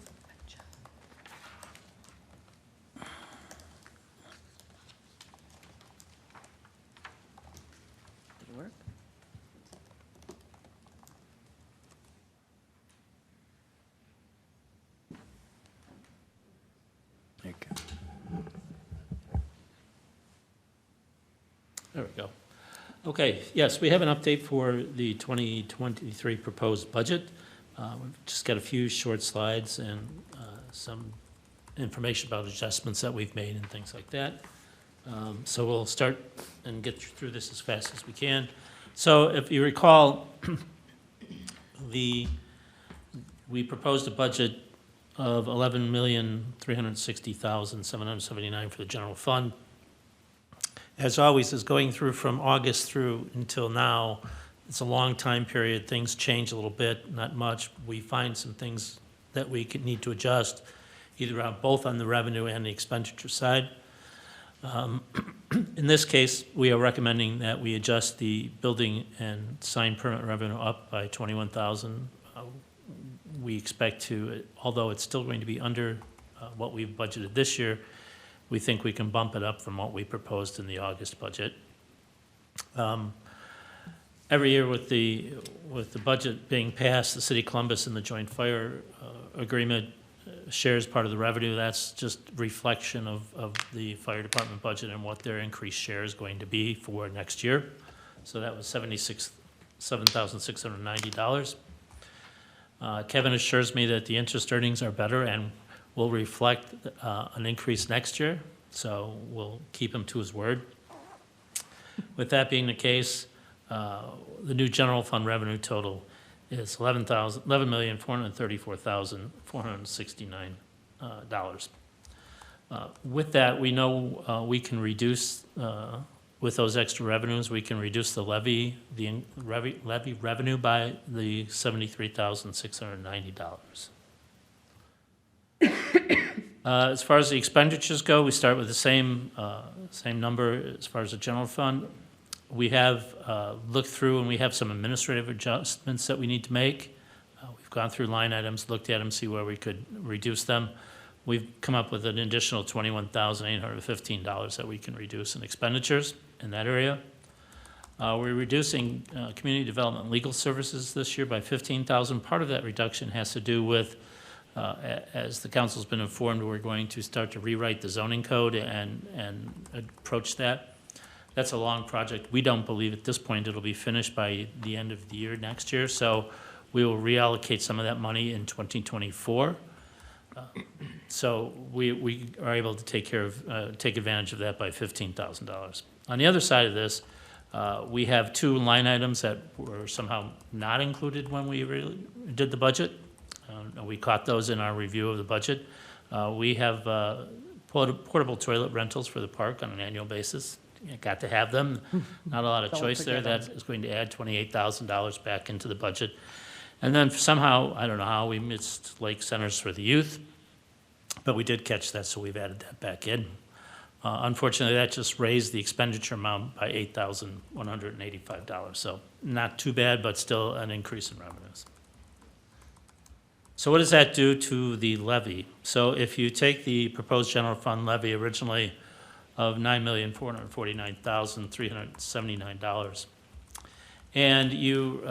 it work? Thank you. There we go. Okay, yes, we have an update for the 2023 proposed budget. We've just got a few short slides and some information about adjustments that we've made and things like that. So we'll start and get through this as fast as we can. So if you recall, we proposed a budget of $11,360,779 for the general fund. As always, is going through from August through until now. It's a long time period. Things change a little bit, not much. We find some things that we could need to adjust, either on both on the revenue and the expenditure side. In this case, we are recommending that we adjust the building and sign permit revenue up by $21,000. We expect to, although it's still going to be under what we've budgeted this year, we think we can bump it up from what we proposed in the August budget. Every year with the budget being passed, the City of Columbus and the joint fire agreement shares part of the revenue. That's just reflection of the fire department budget and what their increased share is going to be for next year. So that was $7,690. Kevin assures me that the interest earnings are better and will reflect an increase next year, so we'll keep him to his word. With that being the case, the new general fund revenue total is $11,434,469. With that, we know we can reduce, with those extra revenues, we can reduce the levy revenue by the $73,690. As far as the expenditures go, we start with the same number as far as the general fund. We have looked through and we have some administrative adjustments that we need to make. We've gone through line items, looked at them, see where we could reduce them. We've come up with an additional $21,815 that we can reduce in expenditures in that area. We're reducing community development legal services this year by $15,000. Part of that reduction has to do with as the council's been informed, we're going to start to rewrite the zoning code and approach that. That's a long project. We don't believe at this point it'll be finished by the end of the year next year, so we will reallocate some of that money in 2024. So we are able to take advantage of that by $15,000. On the other side of this, we have two line items that were somehow not included when we really did the budget. We caught those in our review of the budget. We have portable toilet rentals for the park on an annual basis. You got to have them. Not a lot of choice there. That is going to add $28,000 back into the budget. And then somehow, I don't know how, we missed Lake Centers for the Youth, but we did catch that, so we've added that back in. Unfortunately, that just raised the expenditure amount by $8,185. So not too bad, but still an increase in revenues. So what does that do to the levy? So if you take the proposed general fund levy originally of $9,449,379, and you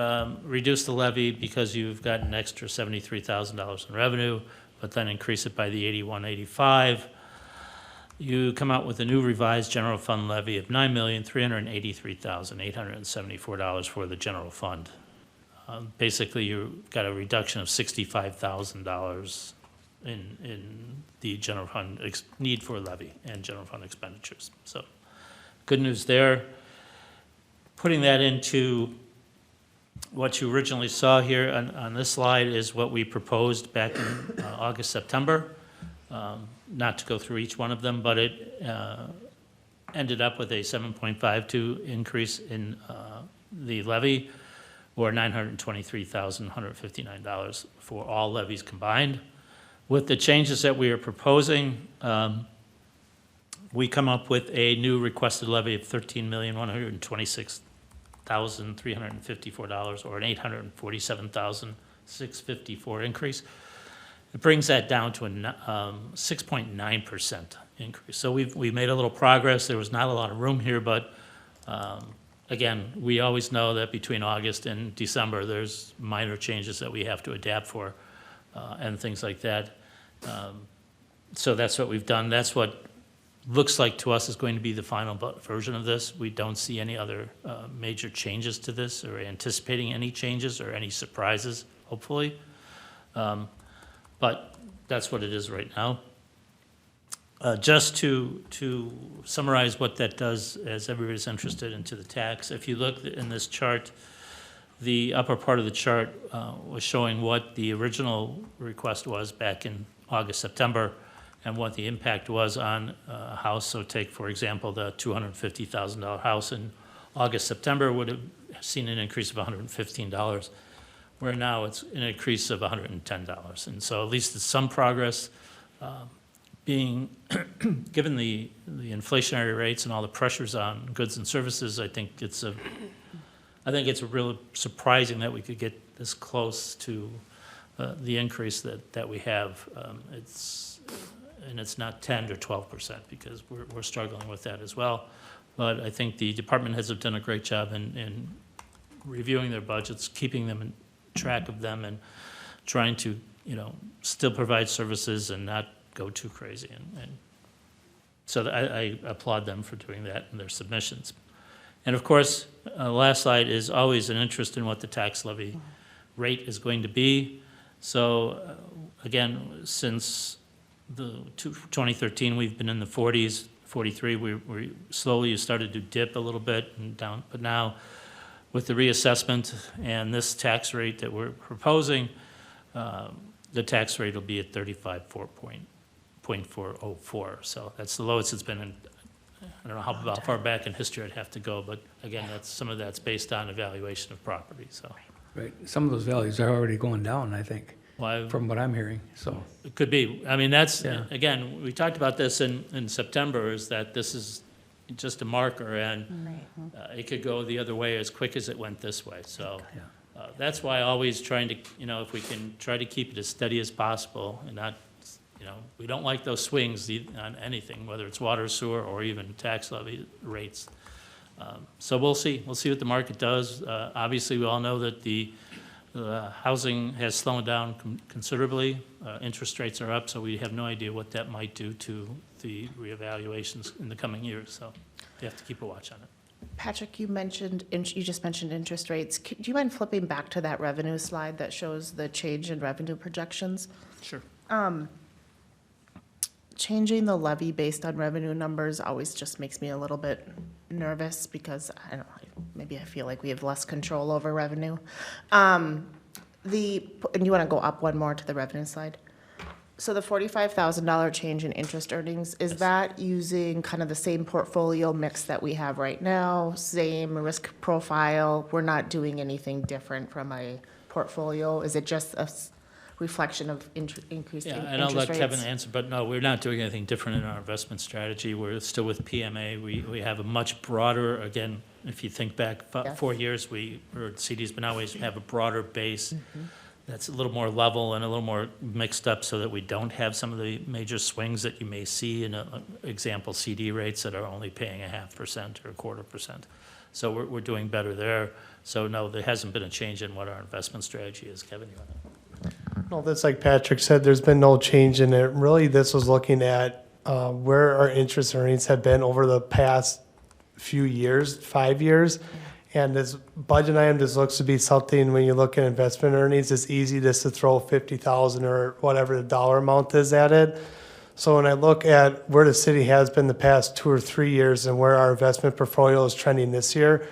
reduce the levy because you've got an extra $73,000 in revenue, but then increase it by the $81.85, you come out with a new revised general fund levy of $9,383,874 for the general fund. Basically, you've got a reduction of $65,000 in the general fund need for levy and general fund expenditures. So good news there. Putting that into what you originally saw here on this slide is what we proposed back in August, September. Not to go through each one of them, but it ended up with a 7.52 increase in the levy, or $923,159 for all levies combined. With the changes that we are proposing, we come up with a new requested levy of $13,126,354, or an $847,654 increase. It brings that down to a 6.9% increase. So we've made a little progress. There was not a lot of room here, but again, we always know that between August and December, there's minor changes that we have to adapt for and things like that. So that's what we've done. That's what looks like to us is going to be the final version of this. We don't see any other major changes to this or anticipating any changes or any surprises, hopefully. But that's what it is right now. Just to summarize what that does, as everybody's interested into the tax, if you look in this chart, the upper part of the chart was showing what the original request was back in August, September, and what the impact was on a house. So take, for example, the $250,000 house in August, September would have seen an increase of $115, where now it's an increase of $110. And so at least it's some progress. Being, given the inflationary rates and all the pressures on goods and services, I think it's really surprising that we could get this close to the increase that we have. And it's not 10 or 12%, because we're struggling with that as well. But I think the department heads have done a great job in reviewing their budgets, keeping them in track of them, and trying to, still provide services and not go too crazy. And so I applaud them for doing that in their submissions. And of course, the last slide is always an interest in what the tax levy rate is going to be. So again, since the 2013, we've been in the 40s, 43. We slowly started to dip a little bit and down, but now with the reassessment and this tax rate that we're proposing, the tax rate will be at 35.404. So that's the lowest it's been in. I don't know how far back in history I'd have to go, but again, some of that's based on evaluation of property. So Right, some of those values are already going down, I think, from what I'm hearing, so. it could be. I mean, that's, Yeah. again, we talked about this in September, is that this is just a marker, and it could go the other way as quick as it went this way. So that's why always trying to, if we can try to keep it as steady as possible and not, we don't like those swings on anything, whether it's water, sewer, or even tax levy rates. So we'll see. We'll see what the market does. Obviously, we all know that the housing has slowed down considerably. Interest rates are up, so we have no idea what that might do to the reevaluations in the coming years. So we have to keep a watch on it. Patrick, you just mentioned interest rates. Do you mind flipping back to that revenue slide that shows the change in revenue projections? Sure. Changing the levy based on revenue numbers always just makes me a little bit nervous, because I don't know, maybe I feel like we have less control over revenue. And you want to go up one more to the revenue slide? So the $45,000 change in interest earnings, is that using kind of the same portfolio mix that we have right now, same risk profile? We're not doing anything different from a portfolio? Is it just a reflection of increased interest rates? Yeah, and I'll let Kevin answer, but no, we're not doing anything different in our investment strategy. We're still with PMA. We have a much broader, again, if you think back 4 years, CD's been always have a broader base that's a little more level and a little more mixed up, so that we don't have some of the major swings that you may see in, example, CD rates that are only paying 0.5% or 0.25%. So we're doing better there. So no, there hasn't been a change in what our investment strategy is. Kevin, you want to? No, that's like Patrick said, there's been no change in it. Really, this was looking at where our interest earnings have been over the past few years, 5 years. And this budget item just looks to be something, when you look at investment earnings, it's easy just to throw 50,000 or whatever the dollar amount is at it. So when I look at where the city has been the past 2 or 3 years and where our investment portfolio is trending this year,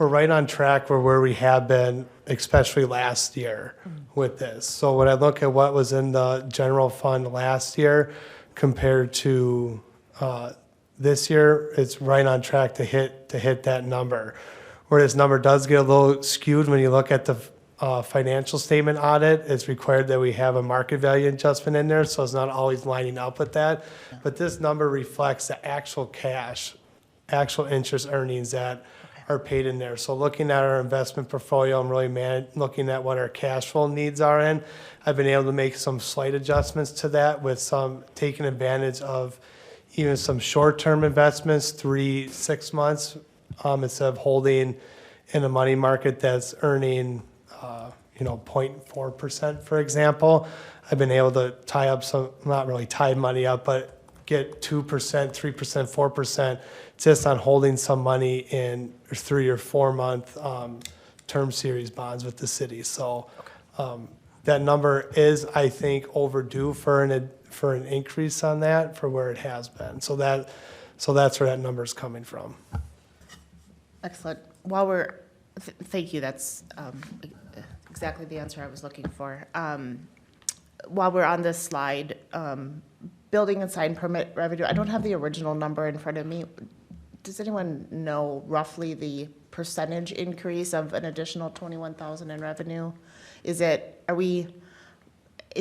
right on track where we have been, especially last year with this. So when I look at what was in the general fund last year compared to this year, it's right on track to hit that number. Where this number does get a little skewed when you look at the financial statement audit, it's required that we have a market value adjustment in there, so it's not always lining up with that. But this number reflects the actual cash, actual interest earnings that are paid in there. So looking at our investment portfolio and really looking at what our cash flow needs are in, I've been able to make some slight adjustments to that with some taking advantage of even some short-term investments, 3-6 months, instead of holding in a money market that's earning 0.4%, for example. I've been able to tie up some, not really tie money up, but get 2%, 3%, 4% just on holding some money in 3 or 4 month term series bonds with the city. So that number is, I think, overdue for an increase on that for where it has been. So that's where that number is coming from. Excellent. Thank you, that's exactly the answer I was looking for. While we're on this slide, building and sign permit revenue, I don't have the original number in front of me. Does anyone know roughly the percentage increase of an additional 21,000 in revenue? Is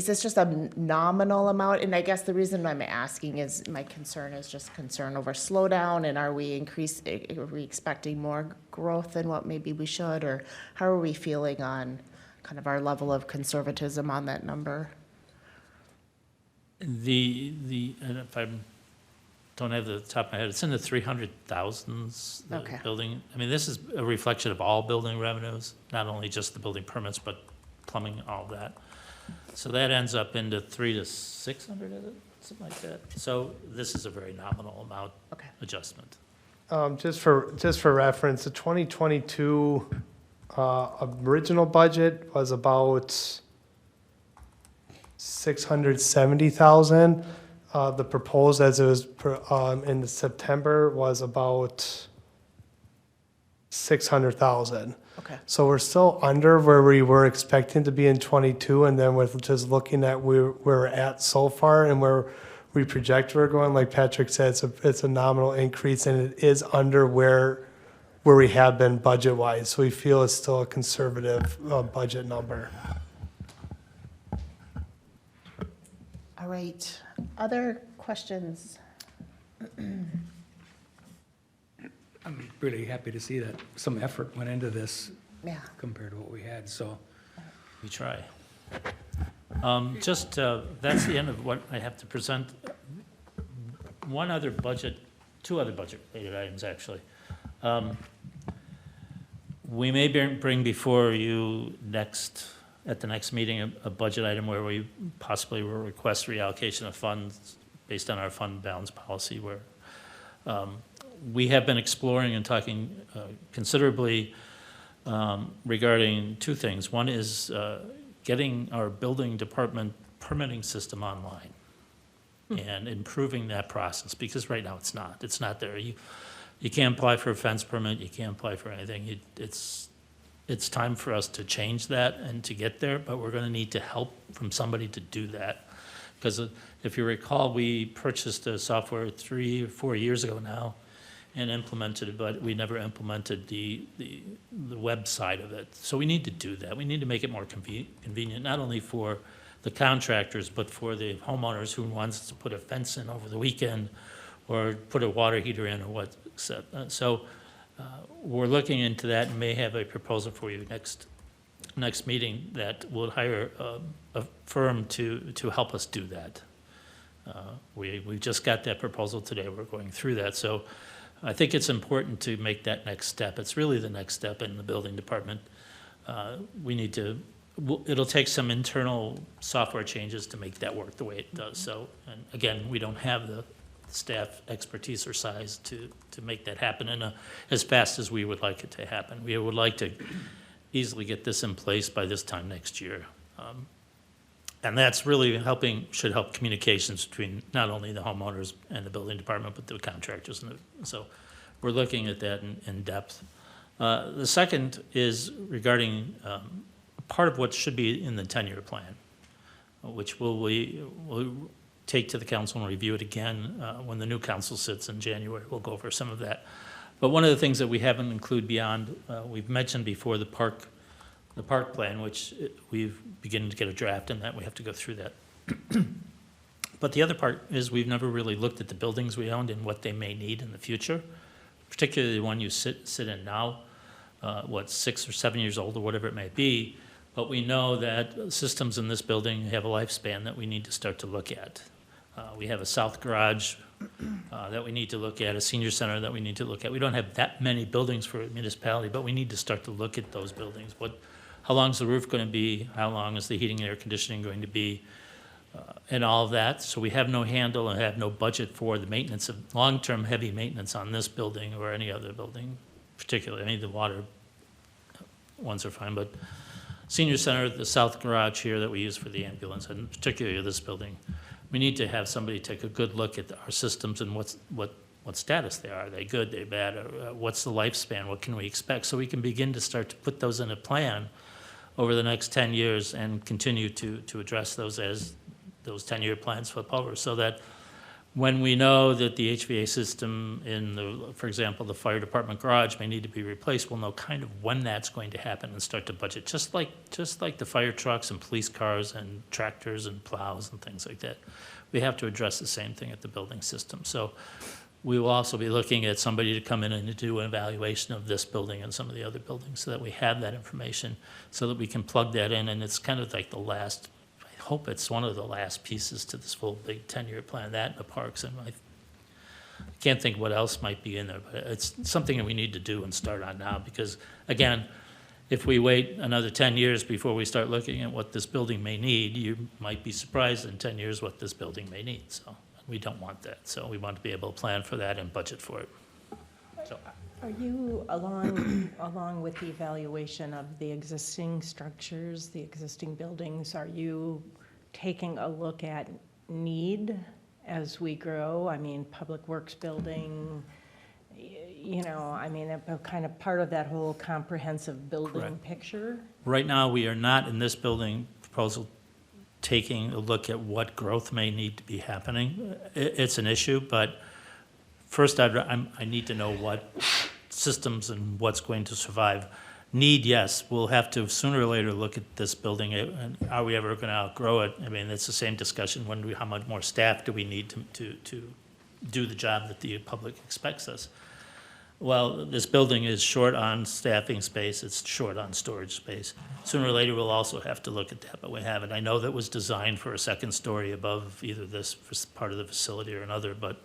this just a nominal amount? And I guess the reason I'm asking is my concern is just concern over slowdown, and are we expecting more growth than what maybe we should, or how are we feeling on kind of our level of conservatism on that number? And if I don't have the top of my head, it's in the 300,000s, the Okay. building. I mean, this is a reflection of all building revenues, not only just the building permits, but plumbing, all that. So that ends up into 300 to 600, is it? Something like that. So this is a very nominal amount adjustment. Just for reference, the 2022 original budget was about 670,000. The proposed as it was in September was about 600,000. Okay. So we're still under where we were expecting to be in '22, and then with just looking at where we're at so far and where we project we're going, like Patrick said, it's a nominal increase, and it is under where we have been budget-wise. So we feel it's still a conservative budget number. All right. Other questions? I'm really happy to see that some effort went into this Yeah. compared to what we had, so. We try. That's the end of what I have to present. Two other budget-related items, actually. We may bring before you at the next meeting, a budget item where we possibly will request reallocation of funds based on our fund balance policy, where we have been exploring and talking considerably regarding two things. One is getting our building department permitting system online and improving that process, because right now it's not there. You can't apply for a fence permit, you can't apply for anything. It's time for us to change that and to get there, but we're gonna need to help from somebody to do that. Because if you recall, we purchased a software 3 or 4 years ago now and implemented it, but we never implemented the web side of it. So we need to do that. We need to make it more convenient, not only for the contractors, but for the homeowners who wants to put a fence in over the weekend or put a water heater in or what. So we're looking into that and may have a proposal for you next meeting that will hire a firm to help us do that. We just got that proposal today. We're going through that. So I think it's important to make that next step. It's really the next step in the building department. It'll take some internal software changes to make that work the way it does. So, and again, we don't have the staff expertise or size to make that happen as fast as we would like it to happen. We would like to easily get this in place by this time next year. And that's really should help communications between not only the homeowners and the building department, but the contractors. So we're looking at that in depth. The second is regarding part of what should be in the 10-year plan, which we'll take to the council and review it again when the new council sits in January. We'll go over some of that. But one of the things that we haven't included beyond, we've mentioned before the park plan, which we've beginning to get a draft in that, we have to go through that. But the other part is we've never really looked at the buildings we owned and what they may need in the future, particularly the one you sit in now, 6 or 7 years old or whatever it may be. But we know that systems in this building have a lifespan that we need to start to look at. We have a south garage that we need to look at, a senior center that we need to look at. We don't have that many buildings for a municipality, but we need to start to look at those buildings. How long is the roof going to be? How long is the heating and air conditioning going to be? And all of that. So we have no handle and have no budget for the maintenance of long-term heavy maintenance on this building or any other building, particularly. I mean, the water ones are fine, but senior center, the south garage here that we use for the ambulance, and particularly this building, we need to have somebody take a good look at our systems and what status they are. Are they good? Are they bad? What's the lifespan? What can we expect? So we can begin to start to put those in a plan over the next 10 years and continue to address those as those 10-year plans flip over, so that when we know that the HVAC system for example, the fire department garage may need to be replaced, we'll know kind of when that's going to happen and start to budget, just like the fire trucks and police cars and tractors and plows and things like that. We have to address the same thing at the building system. So we will also be looking at somebody to come in and to do an evaluation of this building and some of the other buildings so that we have that information so that we can plug that in. And it's kind of like the last, I hope it's one of the last pieces to this full big 10-year plan, that and the parks. And I can't think what else might be in there, but it's something that we need to do and start on now because, again, if we wait another 10 years before we start looking at what this building may need, you might be surprised in 10 years what this building may need. So we don't want that. So we want to be able to plan for that and budget for it. So. Are you, along with the evaluation of the existing structures, the existing buildings, are you taking a look at need as we grow? I mean, Public Works building, a kind of part of that whole comprehensive building Correct. Picture? Right now, we are not in this building proposal taking a look at what growth may need to be happening. It's an issue, but first I need to know what systems and what's going to survive. Need, yes, we'll have to sooner or later look at this building, and are we ever going to outgrow it? I mean, it's the same discussion, how much more staff do we need to do the job that the public expects us? Well, this building is short on staffing space, it's short on storage space. Sooner or later, we'll also have to look at that, but we haven't. I know that was designed for a second story above either this part of the facility or another, but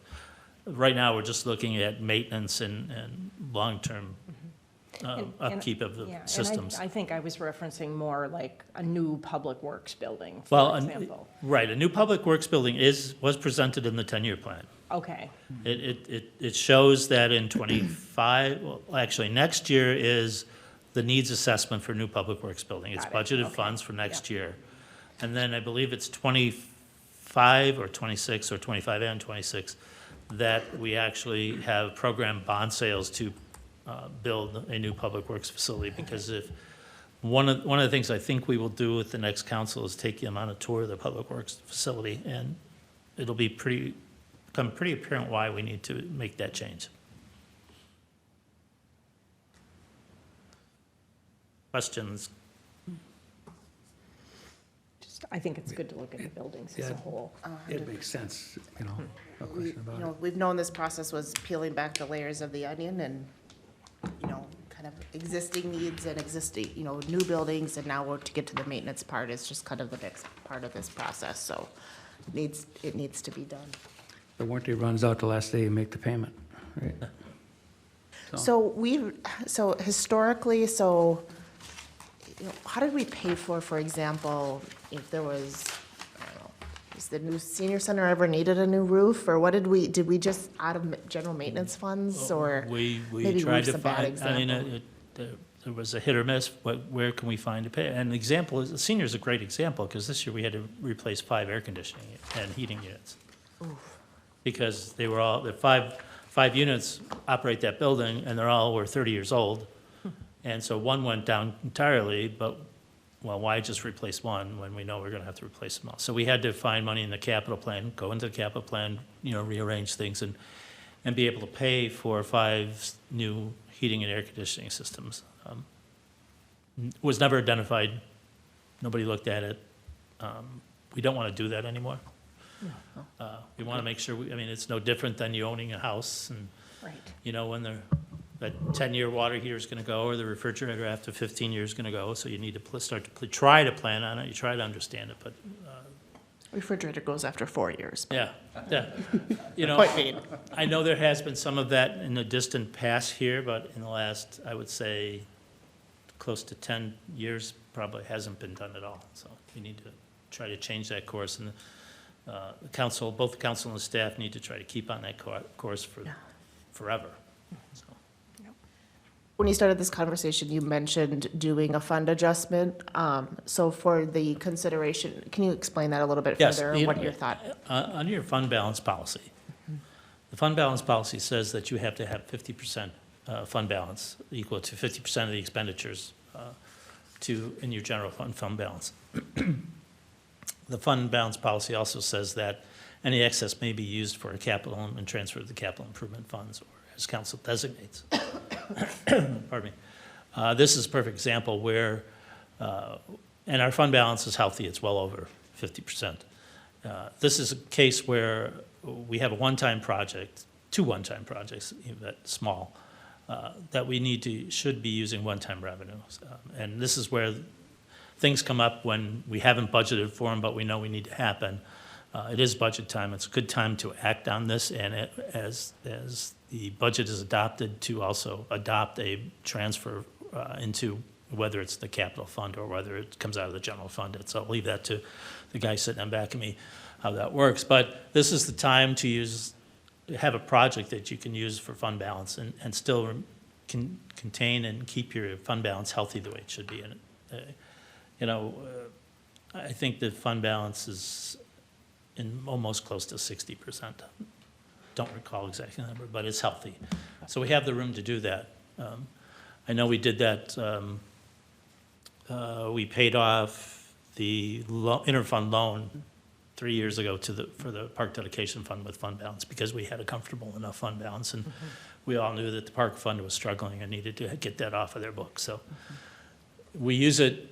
right now, we're just looking at maintenance and long-term upkeep of the systems. And I think I was referencing more like a new Public Works building, Well, for example. right, a new Public Works building was presented in the 10-year plan. Okay. It shows that in 25, well, actually, next year is the needs assessment for new Public Works building. It's Got it. budgeted Okay. funds for next year. And then I believe it's 25 or 26 or 25 and 26 that we actually have programmed bond sales to build a new Public Works facility. Because if one of the things I think we will do with the next council is take them on a tour of the Public Works facility, and it'll be become pretty apparent why we need to make that change. Questions? I think it's good to look at the buildings as a Yeah. whole. It makes sense, no question about it. We've known this process was peeling back the layers of the onion and, kind of existing needs and existing, new buildings, and now to get to the maintenance part is just kind of the next part of this process, so it needs to be done. The warranty runs out the last day you make the payment, right? So historically, how did we pay for example, if there was, I don't know, is the new senior center ever needed a new roof, or what did we just out of general maintenance funds, or? We maybe tried roof's to a bad find, I mean, example. there was a hit or miss, where can we find a pay? And the example is, the senior's a great example, because this year we had to replace 5 air conditioning and heating units. Because they were all, the five units operate that building, and they're all were 30 years old. And so one went down entirely, but, well, why just replace one when we know we're gonna have to replace them all? So we had to find money in the capital plan, go into the capital plan, rearrange things and be able to pay for 5 new heating and air conditioning systems. Was never identified, nobody looked at it. We don't want to do that anymore. We want to make sure, it's no different than you owning a house and, Right. when that 10-year water heater is going to go or the refrigerator after 15 years is going to go, so you need to start to try to plan on it, you try to understand it, but, Refrigerator goes after 4 years. yeah. Point made. I know there has been some of that in the distant past here, but in the last, I would say, close to 10 years, probably hasn't been done at all. So we need to try to change that course, and the council, both the council and the staff need to try to keep on that course for forever. So, When you started this conversation, you mentioned doing a fund adjustment. So for the consideration, can you explain that a little bit Yes, further? What are your thoughts? Under your fund balance policy, the fund balance policy says that you have to have 50% fund balance, equal to 50% of the expenditures in your general fund balance. The fund balance policy also says that any excess may be used for a capital and transferred to the capital improvement funds, or as council designates. Pardon me. This is a perfect example where, and our fund balance is healthy, it's well over 50%. This is a case where we have a one-time project, 2 one-time projects, that small, that we should be using one-time revenues. And this is where things come up when we haven't budgeted for them, but we know we need to happen. It is budget time. It's a good time to act on this, and as the budget is adopted, to also adopt a transfer into whether it's the capital fund or whether it comes out of the general fund. So I'll leave that to the guy sitting on back of me, how that works. But this is the time to have a project that you can use for fund balance and still contain and keep your fund balance healthy the way it should be. And I think the fund balance is almost close to 60%. Don't recall exactly the number, but it's healthy. So we have the room to do that. I know we did that. We paid off the interfund loan 3 years ago for the park dedication fund with fund balance because we had a comfortable enough fund balance, and we all knew that the park fund was struggling and needed to get that off of their books. So we use it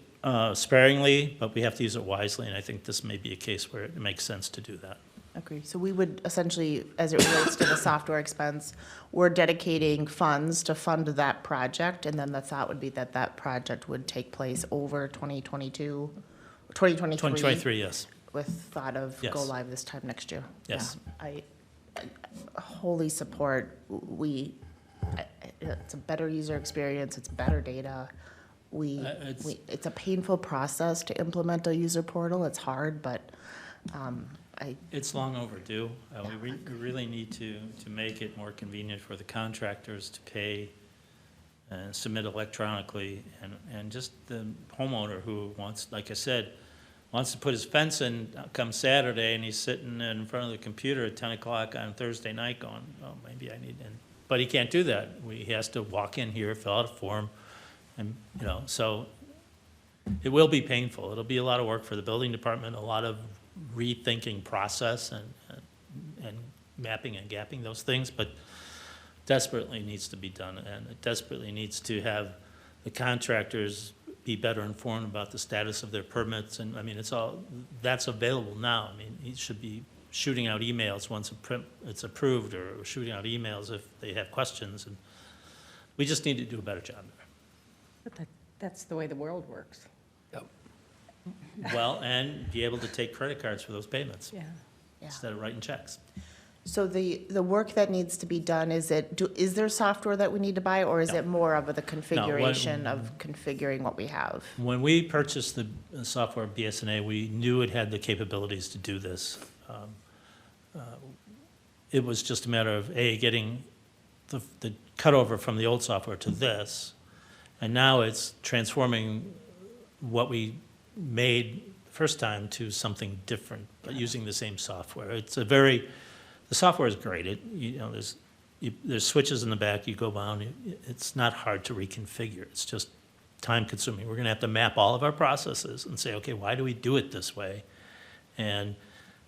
sparingly, but we have to use it wisely, and I think this may be a case where it makes sense to do that. Agree. So we would essentially, as it relates to the software expense, we're dedicating funds to fund that project, and then the thought would be that that project would take place over 2022, 2023? 2023, yes. With thought of go Yes. live this time next year? Yes. Yeah, I wholly support. It's a better user experience, it's better data. It's a painful process to implement a user portal. It's hard, but It's long overdue. We really need to make it more convenient for the contractors to pay and submit electronically, and just the homeowner who wants, like I said, wants to put his fence in come Saturday, and he's sitting in front of the computer at 10 o'clock on Thursday night going, oh, maybe I need, but he can't do that. He has to walk in here, fill out a form, and, so it will be painful. It'll be a lot of work for the building department, a lot of rethinking process and mapping and gapping those things, but desperately needs to be done, and it desperately needs to have the contractors be better informed about the status of their permits, and that's available now. He should be shooting out emails once it's approved, or shooting out emails if they have questions, and we just need to do a better job there. But that's the way the world works. Well, and be able to take credit cards for those payments Yeah. instead of writing checks. so the work that needs to be done, is there software that we need to buy, or is No. it more of the configuration of configuring what we have? When we purchased the software BSNA, we knew it had the capabilities to do this. It was just a matter of, getting the cutover from the old software to this, and now it's transforming what we made the first time to something different, but using the same software. The software is great. There's there's switches in the back, you go down, it's not hard to reconfigure. It's just time consuming. We're gonna have to map all of our processes and say, okay, why do we do it this way? And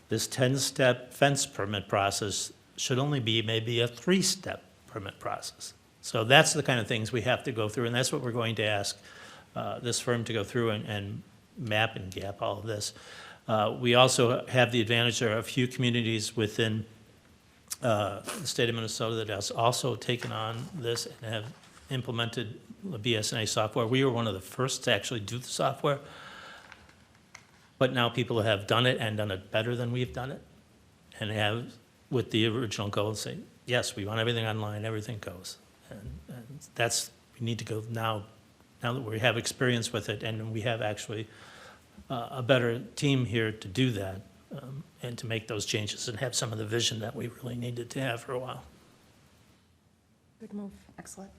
this 10-step fence permit process should only be maybe a 3-step permit process. So that's the kind of things we have to go through, and that's what we're going to ask this firm to go through and map and gap all of this. We also have the advantage, there are a few communities within the state of Minnesota that has also taken on this and have implemented the BSNA software. We were one of the first to actually do the software, but now people have done it and done it better than we've done it, and have, with the original goal, say, yes, we want everything online, everything goes. And that's, we need to go now that we have experience with it, and we have actually a better team here to do that, and to make those changes and have some of the vision that we really needed to have for a while. Good move. Excellent.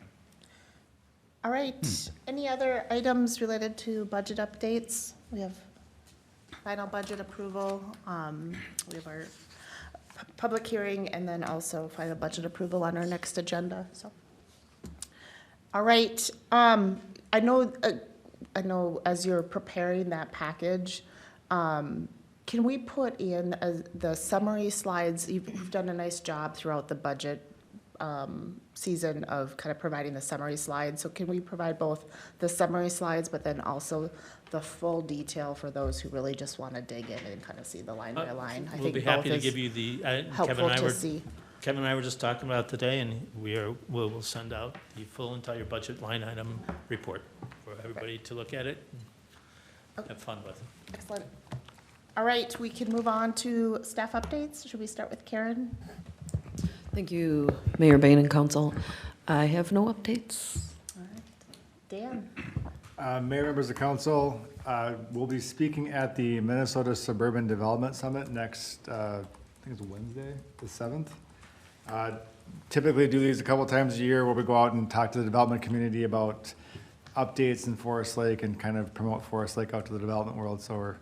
All right, any other items related to budget updates? We have final budget approval, we have our public hearing, and then also final budget approval on our next agenda, so. All right, I know as you're preparing that package, can we put in the summary slides? You've done a nice job throughout the budget season of kind of providing the summary slides. So can we provide both the summary slides, but then also the full detail for those who really just want to dig in and kind of see the line by line? I We'll think be happy to both give is you the, helpful to see. Kevin and I were just talking about today, and we'll send out the full entire budget line item report for everybody to look at it and have fun with. Excellent. All right, we can move on to staff updates. Should we start with Karen? Thank you, Mayor Bain and council. I have no updates. All right. Dan? Mayor, members of council, we'll be speaking at the Minnesota Suburban Development Summit next, I think it's Wednesday, the 7th. Typically do these a couple times a year where we go out and talk to the development community about updates in Forest Lake and kind of promote Forest Lake out to the development world. So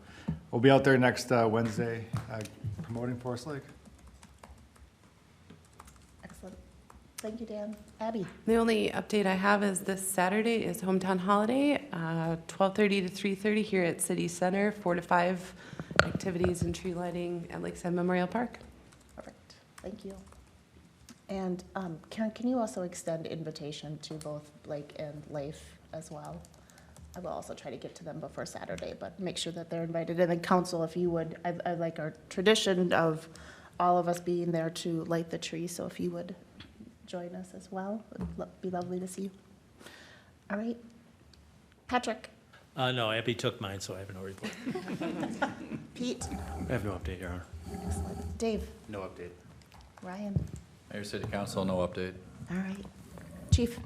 we'll be out there next Wednesday promoting Forest Lake. Excellent. Thank you, Dan. Abby? The only update I have is this Saturday is Hometown Holiday, 12:30 to 3:30 here at City Center, 4 to 5 activities and tree lighting at Lakeside Memorial Park. Perfect. Thank you. And Karen, can you also extend invitation to both Blake and Leif as well? I will also try to get to them before Saturday, but make sure that they're invited. And then council, if you would, I like our tradition of all of us being there to light the tree, so if you would join us as well, it'd be lovely to see you. All right. Patrick? No, Abby took mine, so I have no report. Pete? I have no update, Your Honor. Excellent. Dave? No update. Ryan? Mayor, City Council, no update. All right. Chief?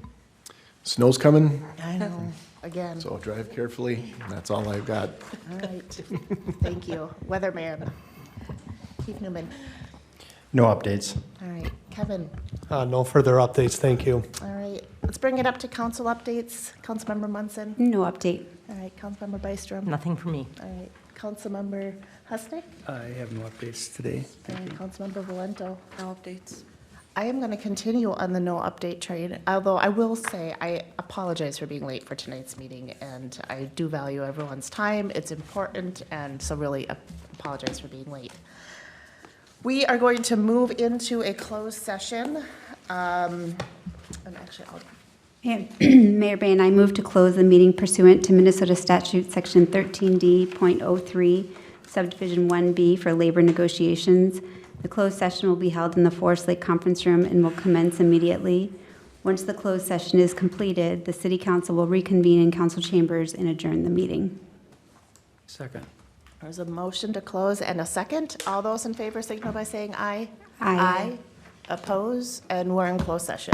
Snow's coming, I know, again. so drive carefully. That's all I've got. All right. Thank you. Weatherman? Chief Newman? No updates. All right. Kevin? No further updates, thank you. All right. Let's bring it up to council updates. Councilmember Munson? No update. All right. Councilmember Byström? Nothing for me. All right. Councilmember Husnick? I have no updates today. And Councilmember Valento? No updates. I am going to continue on the no update train, although I will say I apologize for being late for tonight's meeting, and I do value everyone's time. It's important, and so really apologize for being late. We are going to move into a closed session. And actually, Mayor Bain, I move to close the meeting pursuant to Minnesota Statute Section 13D.03, Subdivision 1B for labor negotiations. The closed session will be held in the Forest Lake Conference Room and will commence immediately. Once the closed session is completed, the City Council will reconvene in council chambers and adjourn the meeting. Second. there's a motion to close and a second. All those in favor signal by saying aye. Aye. Oppose, and we're in closed session.